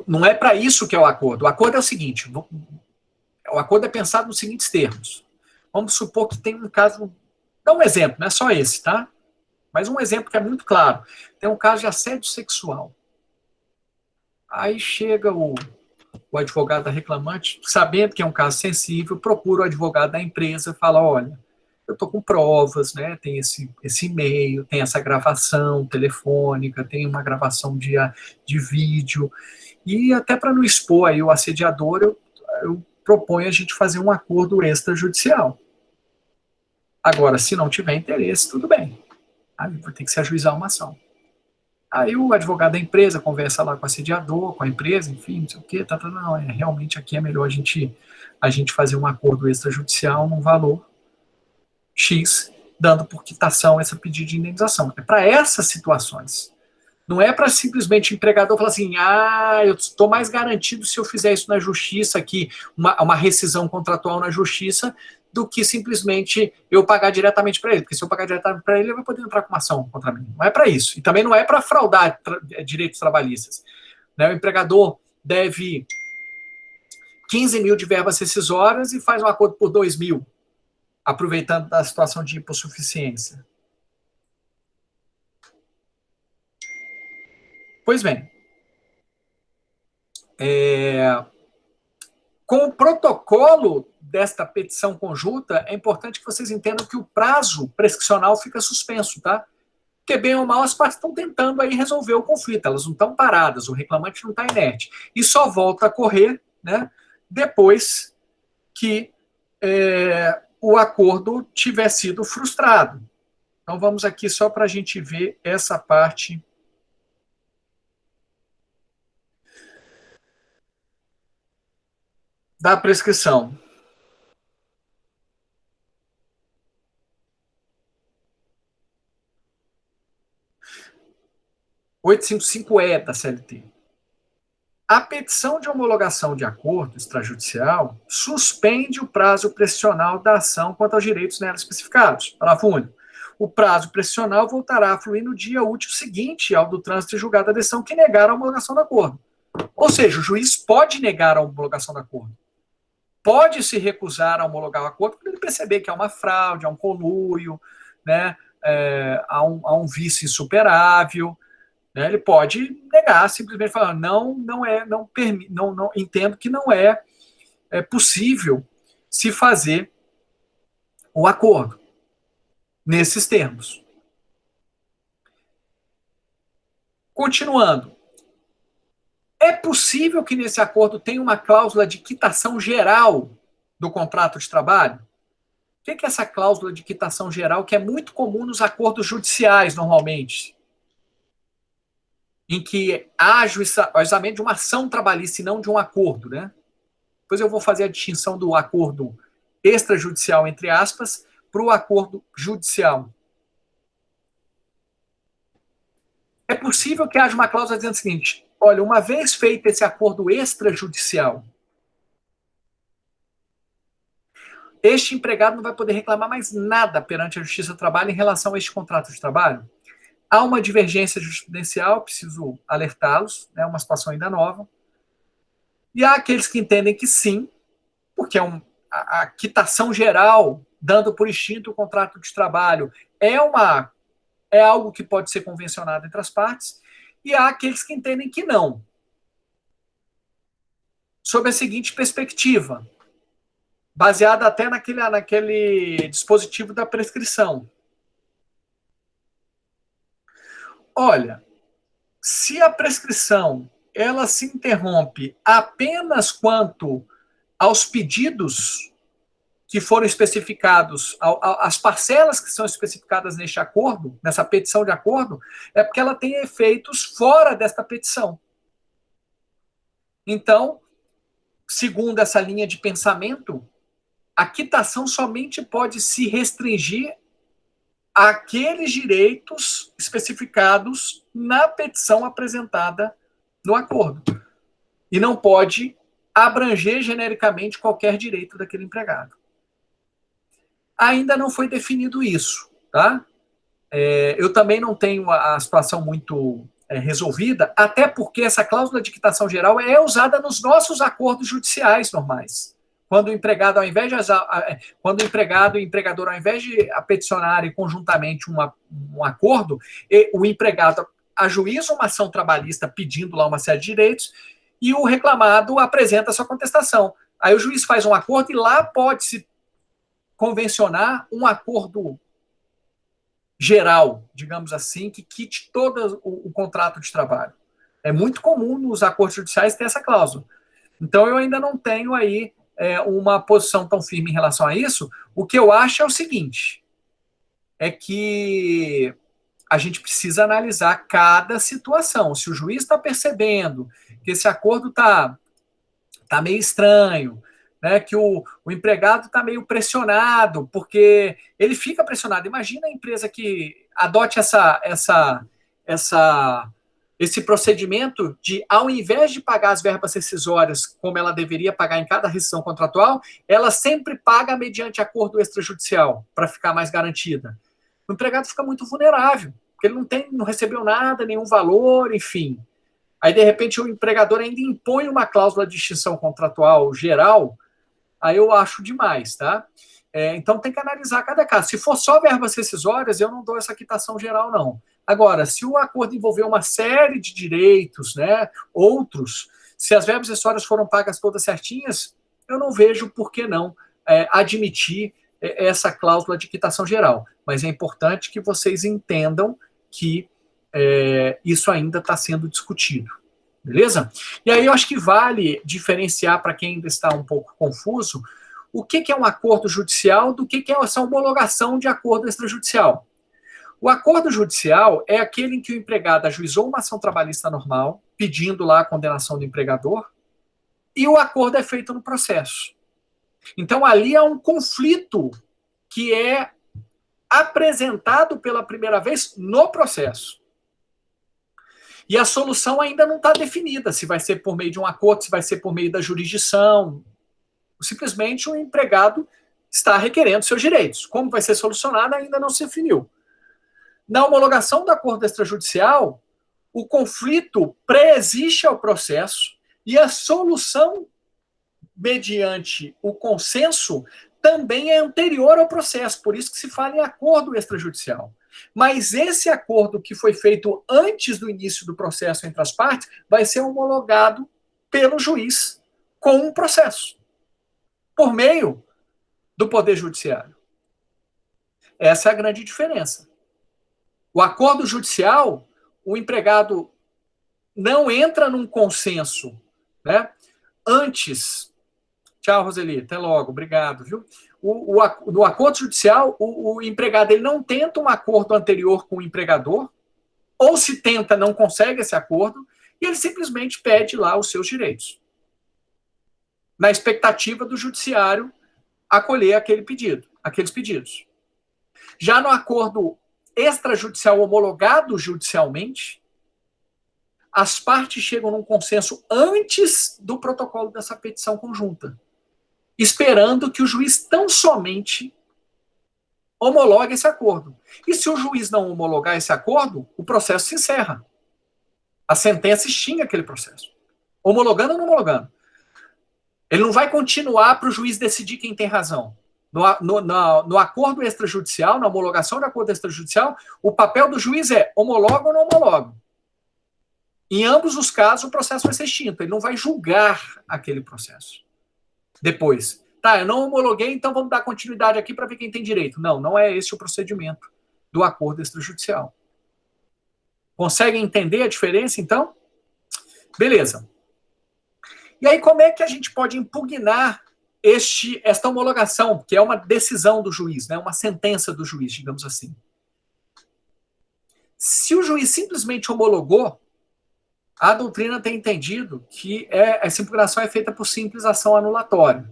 Não é para isso que é o acordo. O acordo é o seguinte: o acordo é pensado nos seguintes termos. Vamos supor que tem um caso, dá um exemplo, não é só esse, tá? Mas um exemplo que é muito claro. Tem um caso de assédio sexual. Aí chega o advogado da reclamante, sabendo que é um caso sensível, procura o advogado da empresa e fala: olha, eu estou com provas, né? Tem esse e-mail, tem essa gravação telefônica, tem uma gravação de vídeo, E até para não expor aí o assediador, eu proponho a gente fazer um acordo extrajudicial. Agora, se não tiver interesse, tudo bem. Aí vai ter que se ajuizar uma ação. Aí o advogado da empresa conversa lá com o assediador, com a empresa, enfim, não sei o quê, não, realmente aqui é melhor a gente fazer um acordo extrajudicial num valor X, dando por quitação essa pedido de indenização. É para essas situações. Não é para simplesmente o empregador falar assim, eu estou mais garantido se eu fizer isso na justiça aqui, uma rescisão contratual na justiça, do que simplesmente eu pagar diretamente para ele. Porque se eu pagar diretamente para ele, ele vai poder entrar com uma ação contra mim. Não é para isso. E também não é para fraudar direitos trabalhistas. Né? O empregador deve 15 mil de verbas rescisórias e faz um acordo por 2 mil, aproveitando da situação de hipossuficiência. Pois bem, com o protocolo desta petição conjunta, é importante que vocês entendam que o prazo prescricional fica suspenso, tá? Porque, bem ou mal, as partes estão tentando aí resolver o conflito, elas não estão paradas, o reclamante não está inerte. E só volta a correr, né, depois que o acordo tiver sido frustrado. Então, vamos aqui só para a gente ver essa parte da prescrição. 855E da CLT. A petição de homologação de acordo extrajudicial suspende o prazo prescricional da ação quanto aos direitos nela especificados. Parágrafo único. O prazo prescricional voltará a fluir no dia útil seguinte ao do trânsito e julgado da decisão que negar a homologação do acordo. Ou seja, o juiz pode negar a homologação do acordo. Pode se recusar a homologar o acordo quando ele perceber que há uma fraude, há um conluio, né, há um vício insuperável. Né, ele pode negar, simplesmente falar, não entendo que não é possível se fazer o acordo nesses termos. Continuando, é possível que nesse acordo tenha uma cláusula de quitação geral do contrato de trabalho? O que é essa cláusula de quitação geral que é muito comum nos acordos judiciais, normalmente? Em que há ajuizamento de uma ação trabalhista e não de um acordo, né? Depois eu vou fazer a distinção do acordo extrajudicial, entre aspas, para o acordo judicial. É possível que haja uma cláusula dizendo o seguinte, olha, uma vez feito esse acordo extrajudicial, este empregado não vai poder reclamar mais nada perante a Justiça do Trabalho em relação a este contrato de trabalho. Há uma divergência jurisprudencial, preciso alertá-los, é uma situação ainda nova. E há aqueles que entendem que sim, porque a quitação geral, dando por extinto o contrato de trabalho, é algo que pode ser convencionado entre as partes, e há aqueles que entendem que não. Sob a seguinte perspectiva, baseada até naquele dispositivo da prescrição. Olha, se a prescrição ela se interrompe apenas quanto aos pedidos que foram especificados, as parcelas que são especificadas neste acordo, nessa petição de acordo, é porque ela tem efeitos fora desta petição. Então, segundo essa linha de pensamento, a quitação somente pode se restringir àqueles direitos especificados na petição apresentada no acordo. E não pode abranger genericamente qualquer direito daquele empregado. Ainda não foi definido isso, tá? Eu também não tenho a situação muito resolvida, até porque essa cláusula de quitação geral é usada nos nossos acordos judiciais normais. Quando o empregado, ao invés de quando o empregado e o empregador, ao invés de peticionarem conjuntamente um acordo, o empregado ajuiza uma ação trabalhista pedindo lá uma série de direitos e o reclamado apresenta a sua contestação. Aí o juiz faz um acordo e lá pode-se convencionar um acordo geral, digamos assim, que quite todo o contrato de trabalho. É muito comum nos acordos judiciais ter essa cláusula. Então, eu ainda não tenho aí uma posição tão firme em relação a isso. O que eu acho é o seguinte, é que a gente precisa analisar cada situação. Se o juiz está percebendo que esse acordo está meio estranho, né, que o empregado está meio pressionado, porque ele fica pressionado. Imagina a empresa que adote esse procedimento de, ao invés de pagar as verbas rescisórias como ela deveria pagar em cada rescisão contratual, ela sempre paga mediante acordo extrajudicial, para ficar mais garantida. O empregado fica muito vulnerável, porque ele não recebeu nada, nenhum valor, enfim. Aí, de repente, o empregador ainda impõe uma cláusula de extinção contratual geral, aí eu acho demais, tá? Então, tem que analisar cada caso. Se for só verbas rescisórias, eu não dou essa quitação geral, não. Agora, se o acordo envolver uma série de direitos, né, outros, se as verbas rescisórias foram pagas todas certinhas, eu não vejo por que não admitir essa cláusula de quitação geral. Mas é importante que vocês entendam que isso ainda está sendo discutido. Beleza? E aí eu acho que vale diferenciar, para quem ainda está um pouco confuso, o que é um acordo judicial do que é essa homologação de acordo extrajudicial. O acordo judicial é aquele em que o empregado ajuizou uma ação trabalhista normal, pedindo lá a condenação do empregador, e o acordo é feito no processo. Então, ali há um conflito que é apresentado pela primeira vez no processo. E a solução ainda não está definida, se vai ser por meio de um acordo, se vai ser por meio da jurisdição. Simplesmente o empregado está requerendo seus direitos. Como vai ser solucionado ainda não se definiu. Na homologação do acordo extrajudicial, o conflito pré-existe ao processo e a solução mediante o consenso também é anterior ao processo, por isso que se fala em acordo extrajudicial. Mas esse acordo que foi feito antes do início do processo entre as partes vai ser homologado pelo juiz com um processo, por meio do Poder Judiciário. Essa é a grande diferença. O acordo judicial, o empregado não entra num consenso, né, antes. Tchau, Roseli, até logo, obrigado, viu? No acordo judicial, o empregado ele não tenta um acordo anterior com o empregador, ou se tenta, não consegue esse acordo, e ele simplesmente pede lá os seus direitos, na expectativa do judiciário acolher aqueles pedidos. Já no acordo extrajudicial homologado judicialmente, as partes chegam num consenso antes do protocolo dessa petição conjunta, esperando que o juiz tão somente homologue esse acordo. E se o juiz não homologar esse acordo, o processo se encerra. A sentença extingue aquele processo. Homologando ou não homologando. Ele não vai continuar para o juiz decidir quem tem razão. No acordo extrajudicial, na homologação do acordo extrajudicial, o papel do juiz é homologa ou não homologa. Em ambos os casos, o processo vai ser extinto. Ele não vai julgar aquele processo. Depois, tá, eu não homologuei, então vamos dar continuidade aqui para ver quem tem direito. Não, não é esse o procedimento do acordo extrajudicial. Conseguem entender a diferença, então? Beleza. E aí, como é que a gente pode impugnar esta homologação, que é uma decisão do juiz, né, uma sentença do juiz, digamos assim? Se o juiz simplesmente homologou, a doutrina tem entendido que essa impugnação é feita por simples ação anulatória,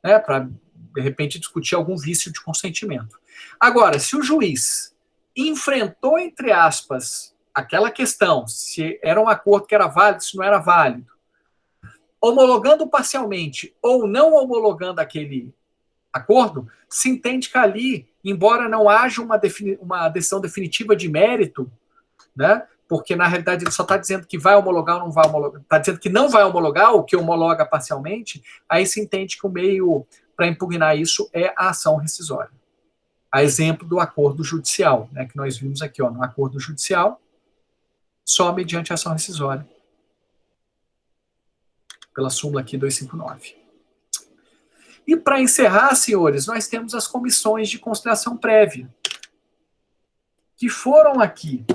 né, para, de repente, discutir algum vício de consentimento. Agora, se o juiz enfrentou, entre aspas, aquela questão, se era um acordo que era válido, se não era válido, homologando parcialmente ou não homologando aquele acordo, se entende que ali, embora não haja uma decisão definitiva de mérito, né, porque na realidade ele só está dizendo que vai homologar ou não vai homologar, está dizendo que não vai homologar ou que homologa parcialmente, aí se entende que o meio para impugnar isso é a ação rescisória. A exemplo do acordo judicial, né, que nós vimos aqui, ó, no acordo judicial, só mediante a ação rescisória. Pela súmula aqui 259. E para encerrar, senhores, nós temos as comissões de conciliação prévia, que foram aqui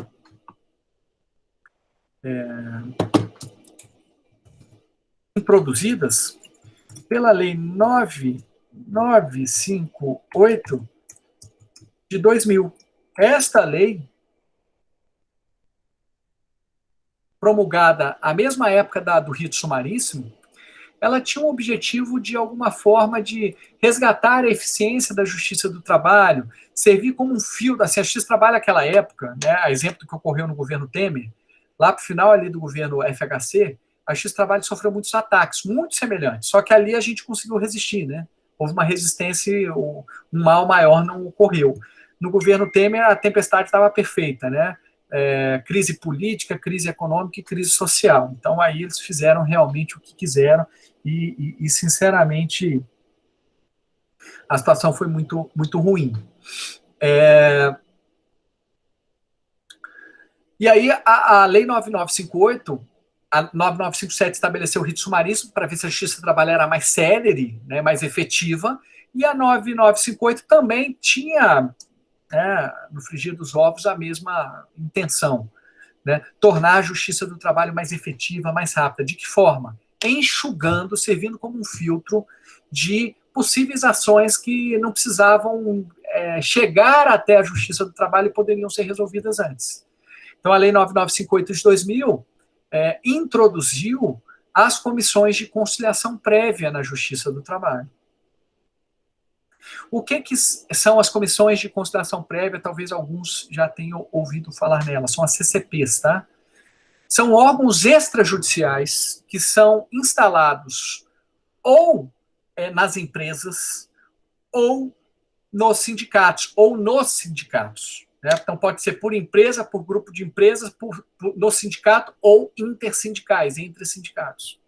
introduzidas pela Lei 9958 de 2000. Esta lei, promulgada à mesma época do rito sumaríssimo, ela tinha um objetivo de alguma forma de resgatar a eficiência da justiça do trabalho, servir como um fio da justiça do trabalho naquela época, né, a exemplo do que ocorreu no governo Temer, lá para o final ali do governo FHC, a justiça do trabalho sofreu muitos ataques, muito semelhantes, só que ali a gente conseguiu resistir, né? Houve uma resistência e um mal maior não ocorreu. No governo Temer, a tempestade estava perfeita, né? Crise política, crise econômica e crise social. Então, aí eles fizeram realmente o que quiseram e sinceramente, a situação foi muito, muito ruim. E aí, a Lei 9958, a 9957 estabeleceu o rito sumaríssimo para ver se a justiça do trabalho era mais célere, né, mais efetiva, e a 9958 também tinha, né, no frigir dos ovos, a mesma intenção, né, tornar a justiça do trabalho mais efetiva, mais rápida. De que forma? Enxugando, servindo como um filtro de possíveis ações que não precisavam chegar até a justiça do trabalho e poderiam ser resolvidas antes. Então, a Lei 9958 de 2000 introduziu as comissões de conciliação prévia na Justiça do Trabalho. O que são as comissões de conciliação prévia? Talvez alguns já tenham ouvido falar nelas. São as CCPs, tá? São órgãos extrajudiciais que são instalados ou nas empresas ou nos sindicatos. Né? Então, pode ser por empresa, por grupo de empresas, no sindicato ou intersindicais, entre sindicatos.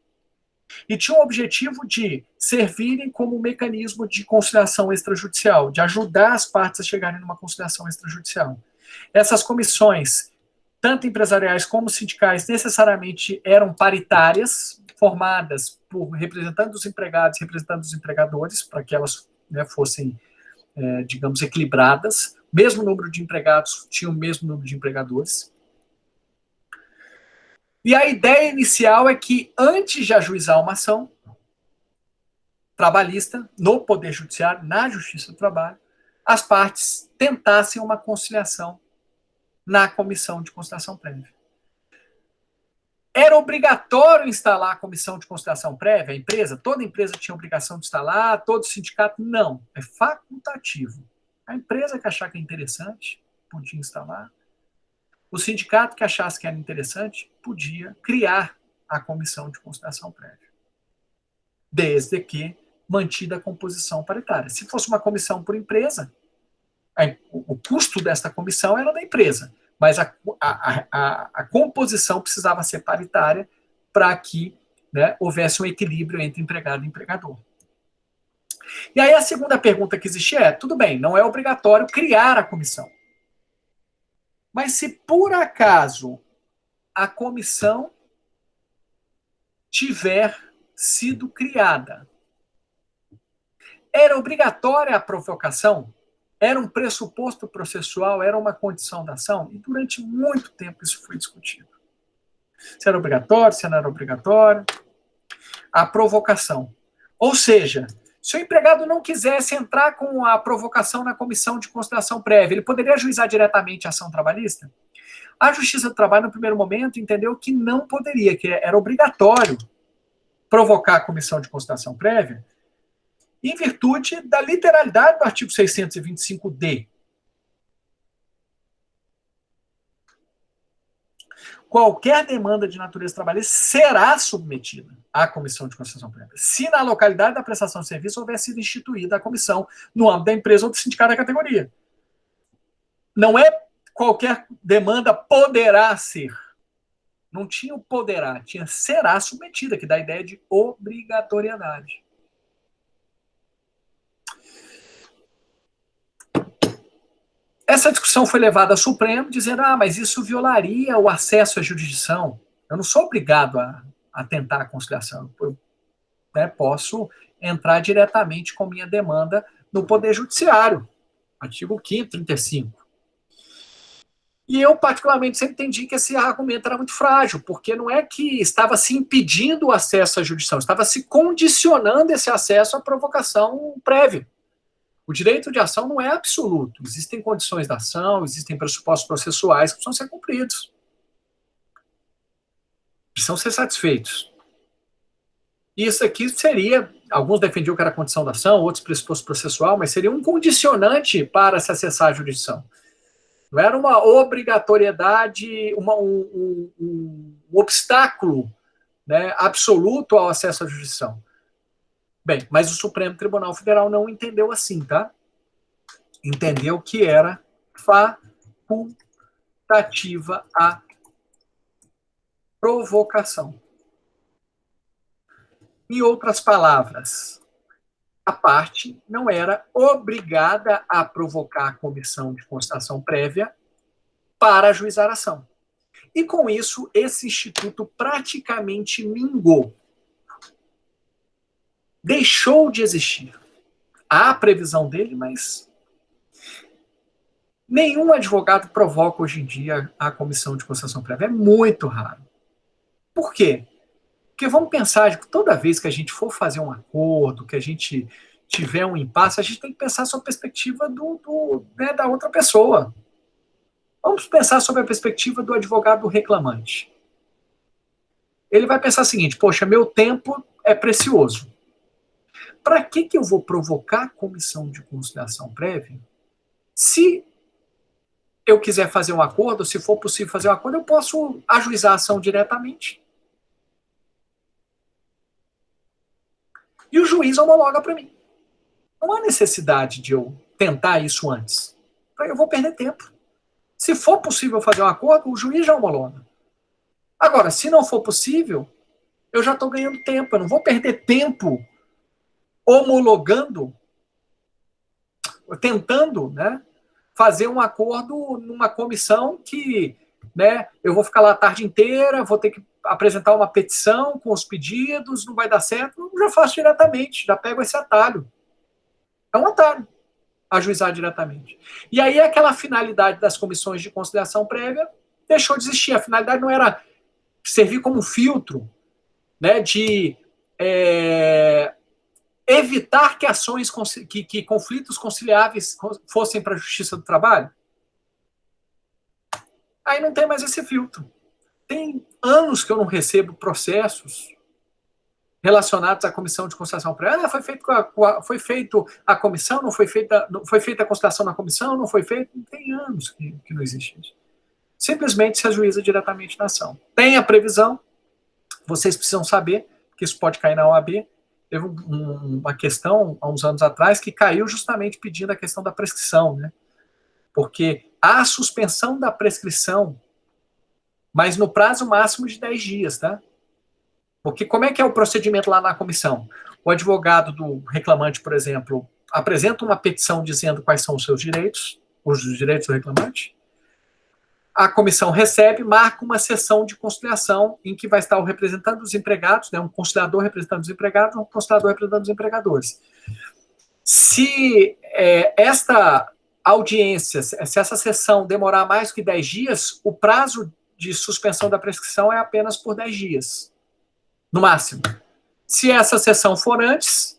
E tinha o objetivo de servirem como mecanismo de conciliação extrajudicial, de ajudar as partes a chegarem numa conciliação extrajudicial. Essas comissões, tanto empresariais como sindicais, necessariamente eram paritárias, formadas por representantes dos empregados e representantes dos empregadores, para que elas, né, fossem, digamos, equilibradas. Mesmo número de empregados tinha o mesmo número de empregadores. E a ideia inicial é que, antes de ajuizar uma ação trabalhista no Poder Judiciário, na Justiça do Trabalho, as partes tentassem uma conciliação na Comissão de Conciliação Prévia. Era obrigatório instalar a Comissão de Conciliação Prévia? A empresa? Toda empresa tinha obrigação de instalar? Todo sindicato? Não. É facultativo. A empresa que achar que é interessante podia instalar. O sindicato que achasse que era interessante podia criar a comissão de conciliação prévia, desde que mantida a composição paritária. Se fosse uma comissão por empresa, o custo desta comissão era da empresa, mas a composição precisava ser paritária para que, né, houvesse um equilíbrio entre empregado e empregador. E aí a segunda pergunta que existia é, tudo bem, não é obrigatório criar a comissão. Mas se por acaso a comissão tiver sido criada, era obrigatória a provocação? Era um pressuposto processual? Era uma condição da ação? E durante muito tempo isso foi discutido. Se era obrigatório, se não era obrigatório. A provocação. Ou seja, se o empregado não quisesse entrar com a provocação na comissão de conciliação prévia, ele poderia ajuizar diretamente a ação trabalhista? A Justiça do Trabalho, no primeiro momento, entendeu que não poderia, que era obrigatório provocar a comissão de conciliação prévia, em virtude da literalidade do artigo 625-D. Qualquer demanda de natureza trabalhista será submetida à comissão de conciliação prévia, se na localidade da prestação de serviço houver sido instituída a comissão no âmbito da empresa ou do sindicato da categoria. Não é qualquer demanda poderá ser. Não tinha o poderá, tinha será submetida, que dá a ideia de obrigatoriedade. Essa discussão foi levada ao Supremo, dizendo, mas isso violaria o acesso à jurisdição. Eu não sou obrigado a tentar a conciliação. Eu, né, posso entrar diretamente com minha demanda no Poder Judiciário. Artigo 5º, 35. E eu, particularmente, sempre entendi que esse argumento era muito frágil, porque não é que estava se impedindo o acesso à jurisdição, estava se condicionando esse acesso à provocação prévia. O direito de ação não é absoluto. Existem condições da ação, existem pressupostos processuais que precisam ser cumpridos. Precisam ser satisfeitos. Isso aqui seria, alguns defendiam que era condição da ação, outros pressuposto processual, mas seria um condicionante para se acessar a jurisdição. Não era uma obrigatoriedade, um obstáculo, né, absoluto ao acesso à jurisdição. Bem, mas o Supremo Tribunal Federal não entendeu assim, tá? Entendeu que era facultativa a provocação. Em outras palavras, a parte não era obrigada a provocar a comissão de constatação prévia para ajuizar a ação. E com isso, esse instituto praticamente mingou. Deixou de existir. Há a previsão dele, mas nenhum advogado provoca hoje em dia a comissão de constatação prévia. É muito raro. Por quê? Porque vamos pensar que toda vez que a gente for fazer um acordo, que a gente tiver um impasse, a gente tem que pensar sobre a perspectiva né, da outra pessoa. Vamos pensar sobre a perspectiva do advogado reclamante. Ele vai pensar o seguinte: poxa, meu tempo é precioso. Para que eu vou provocar a comissão de conciliação prévia? Se eu quiser fazer um acordo, se for possível fazer um acordo, eu posso ajuizar a ação diretamente. E o juiz homologa para mim. Não há necessidade de eu tentar isso antes. Eu vou perder tempo. Se for possível fazer um acordo, o juiz já homologa. Agora, se não for possível, eu já estou ganhando tempo. Eu não vou perder tempo homologando, tentando, né, fazer um acordo numa comissão que, né, eu vou ficar lá a tarde inteira, vou ter que apresentar uma petição com os pedidos, não vai dar certo, eu já faço diretamente, já pego esse atalho. É um atalho, ajuizar diretamente. E aí aquela finalidade das comissões de conciliação prévia deixou de existir. A finalidade não era servir como filtro, né, de evitar que ações, que conflitos conciliáveis fossem para a justiça do trabalho. Aí não tem mais esse filtro. Tem anos que eu não recebo processos relacionados à comissão de conciliação prévia. Foi feito a comissão, não foi feita a conciliação na comissão, não foi feito. Tem anos que não existe isso. Simplesmente se ajuiza diretamente na ação. Tem a previsão, vocês precisam saber, que isso pode cair na OAB. Teve uma questão, há uns anos atrás, que caiu justamente pedindo a questão da prescrição, né? Porque há suspensão da prescrição, mas no prazo máximo de 10 dias, tá? Porque como é que é o procedimento lá na comissão? O advogado do reclamante, por exemplo, apresenta uma petição dizendo quais são os seus direitos, os direitos do reclamante. A comissão recebe, marca uma sessão de conciliação em que vai estar o representante dos empregados, né, um conciliador representando os empregados, um conciliador representando os empregadores. Se esta audiência, se essa sessão demorar mais que 10 dias, o prazo de suspensão da prescrição é apenas por 10 dias, no máximo. Se essa sessão for antes,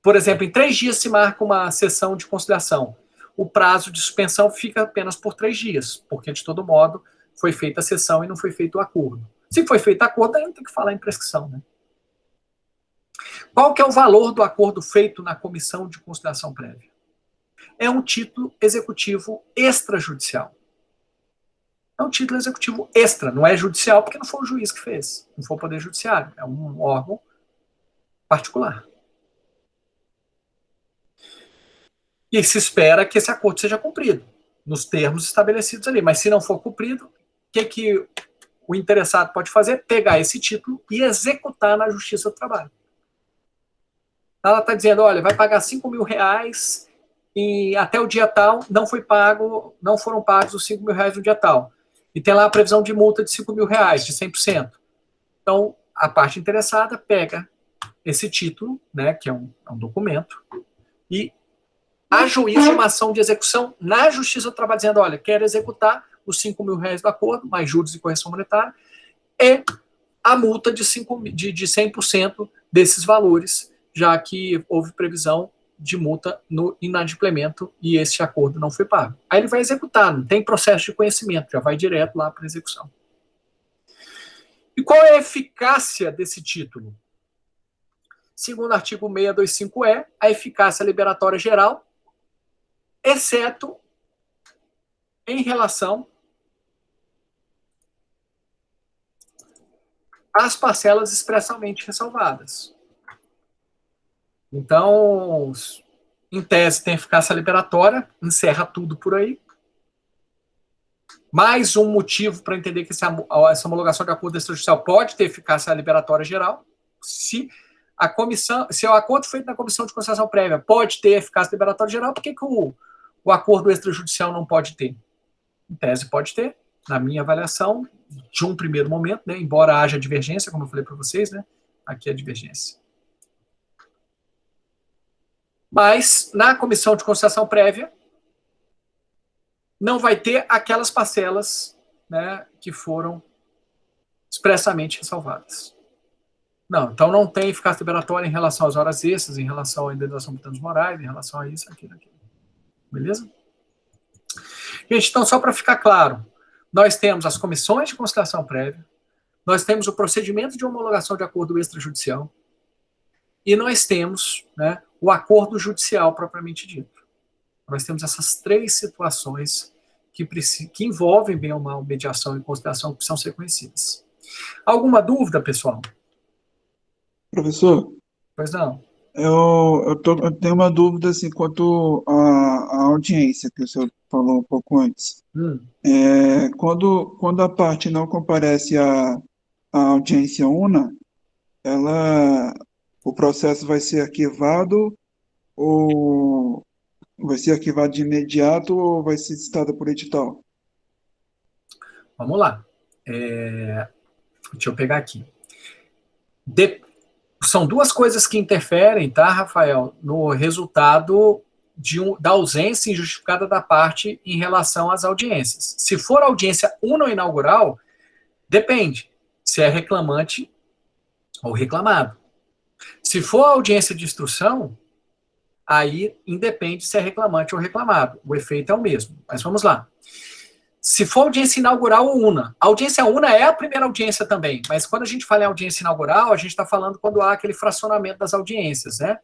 por exemplo, em 3 dias se marca uma sessão de conciliação, o prazo de suspensão fica apenas por 3 dias, porque, de todo modo, foi feita a sessão e não foi feito o acordo. Se foi feito o acordo, aí não tem que falar em prescrição, né? Qual que é o valor do acordo feito na comissão de conciliação prévia? É um título executivo extrajudicial. É um título executivo extra, não é judicial, porque não foi o juiz que fez, não foi o Poder Judiciário, é um órgão particular. E se espera que esse acordo seja cumprido, nos termos estabelecidos ali. Mas se não for cumprido, o que o interessado pode fazer? Pegar esse título e executar na Justiça do Trabalho. Ela está dizendo, olha, vai pagar R$5.000 e até o dia tal não foram pagos os R$5.000 no dia tal. E tem lá a previsão de multa de R$5.000, de 100%. Então, a parte interessada pega esse título, né, que é um documento, e ajuiza uma ação de execução na Justiça do Trabalho, dizendo, olha, quero executar os R$ 5.000 do acordo, mais juros e correção monetária, é a multa de 100% desses valores, já que houve previsão de multa no inadimplemento e esse acordo não foi pago. Aí ele vai executar, não tem processo de conhecimento, já vai direto lá para a execução. E qual é a eficácia desse título? Segundo o artigo 625-E, a eficácia liberatória geral, exceto em relação às parcelas expressamente ressalvadas. Então, em tese, tem eficácia liberatória, encerra tudo por aí. Mais um motivo para entender que essa homologação de acordo extrajudicial pode ter eficácia liberatória geral, se o acordo feito na comissão de conciliação prévia pode ter eficácia liberatória geral, por que o acordo extrajudicial não pode ter? Em tese, pode ter, na minha avaliação, de um primeiro momento, né, embora haja divergência, como eu falei para vocês, né, aqui é divergência. Mas, na comissão de conciliação prévia, não vai ter aquelas parcelas, né, que foram expressamente ressalvadas. Não, então não tem eficácia liberatória em relação às horas extras, em relação à indenização por danos morais, em relação a isso, aquilo. Beleza? Gente, então só para ficar claro, nós temos as comissões de conciliação prévia, nós temos o procedimento de homologação de acordo extrajudicial e nós temos, né, o acordo judicial propriamente dito. Nós temos essas três situações que envolvem bem ou mal mediação e conciliação que precisam ser conhecidas. Alguma dúvida, pessoal? Professor, Pois não. eu tenho uma dúvida assim, quanto à audiência que o senhor falou um pouco antes. Quando a parte não comparece à audiência una, o processo vai ser arquivado ou vai ser arquivado de imediato ou vai ser citado por edital? Vamos lá. Deixa eu pegar aqui. São duas coisas que interferem, tá, Rafael, no resultado da ausência injustificada da parte em relação às audiências. Se for audiência una ou inaugural, depende se é reclamante ou reclamado. Se for audiência de instrução, aí independe se é reclamante ou reclamado. O efeito é o mesmo. Mas vamos lá. Se for audiência inaugural ou una. A audiência una é a primeira audiência também, mas quando a gente fala em audiência inaugural, a gente está falando quando há aquele fracionamento das audiências, né?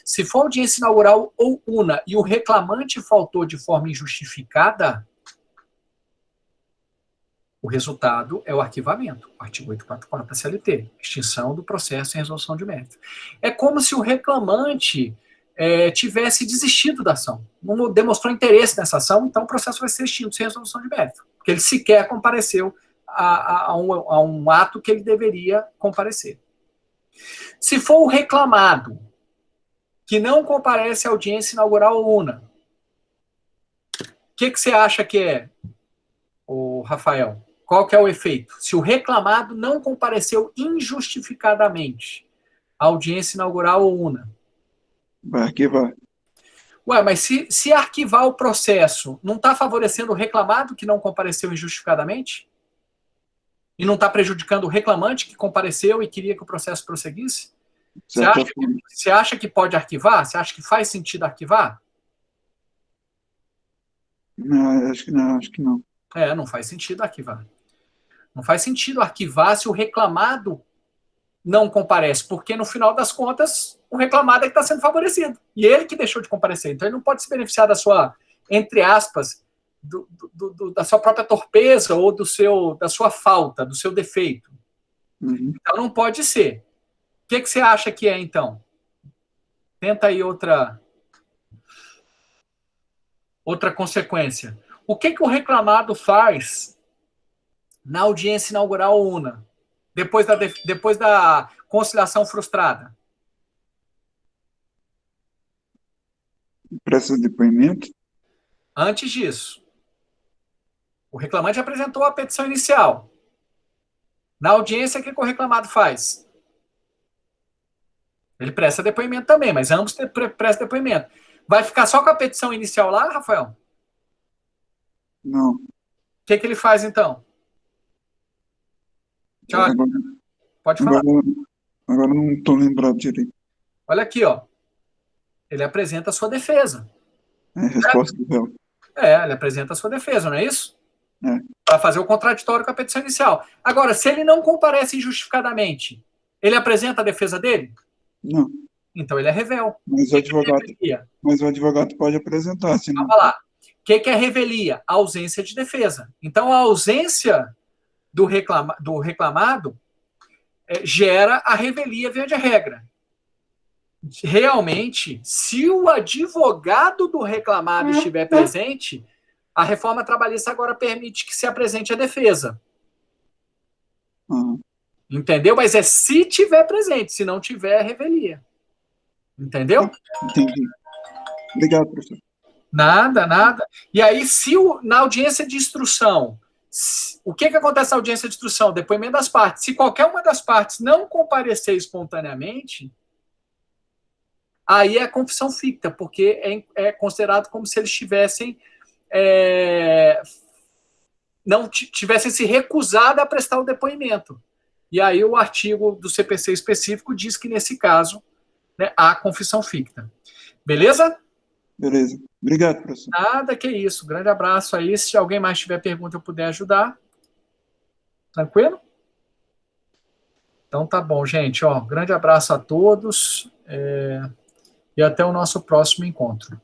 Se for audiência inaugural ou una e o reclamante faltou de forma injustificada, o resultado é o arquivamento, artigo 844 da CLT, extinção do processo em resolução de mérito. É como se o reclamante tivesse desistido da ação, não demonstrou interesse nessa ação, então o processo vai ser extinto sem resolução de mérito, porque ele sequer compareceu a um ato que ele deveria comparecer. Se for o reclamado que não comparece à audiência inaugural ou una, o que você acha que é, Rafael? Qual que é o efeito? Se o reclamado não compareceu injustificadamente à audiência inaugural ou una, vai arquivar. Ué, mas se arquivar o processo, não está favorecendo o reclamado que não compareceu injustificadamente? E não está prejudicando o reclamante que compareceu e queria que o processo prosseguisse? Você acha que pode arquivar? Você acha que faz sentido arquivar? Não, acho que não. Não faz sentido arquivar. Não faz sentido arquivar se o reclamado não comparece, porque no final das contas, o reclamado é que está sendo favorecido. E ele que deixou de comparecer. Então ele não pode se beneficiar da sua, entre aspas, da sua própria torpeza ou da sua falta, do seu defeito. Uhum. Então não pode ser. O que você acha que é, então? Tenta aí outra consequência. O que o reclamado faz na audiência inaugural una, depois da conciliação frustrada? Presta depoimento? Antes disso, o reclamante apresentou a petição inicial. Na audiência, o que o reclamado faz? Ele presta depoimento também, mas ambos prestam depoimento. Vai ficar só com a petição inicial lá, Rafael? Não. O que ele faz, então? Tchau. Agora, Pode falar. agora não estou lembrado direito. Olha aqui, ó. Ele apresenta a sua defesa. É, resposta do réu. Ele apresenta a sua defesa, não é isso? É. Para fazer o contraditório com a petição inicial. Agora, se ele não comparece injustificadamente, ele apresenta a defesa dele? Não. Então ele é revel. Mas o advogado pode apresentar, senão. Vamos lá. O que é revelia? A ausência de defesa. Então, a ausência do reclamado gera a revelia via de regra. Realmente, se o advogado do reclamado estiver presente, a reforma trabalhista agora permite que se apresente a defesa. Uhum. Entendeu? Mas é se tiver presente, se não tiver, é revelia. Entendeu? Entendi. Obrigado, professor. Nada. E aí, na audiência de instrução, o que acontece na audiência de instrução? Depoimento das partes. Se qualquer uma das partes não comparecer espontaneamente, aí é confissão ficta, porque é considerado como se eles tivessem não tivessem se recusado a prestar o depoimento. E aí o artigo do CPC específico diz que, nesse caso, né, há confissão ficta. Beleza? Beleza. Obrigado, professor. Nada, que isso. Grande abraço aí. Se alguém mais tiver pergunta, eu puder ajudar. Tranquilo? Então tá bom, gente. Grande abraço a todos e até o nosso próximo encontro.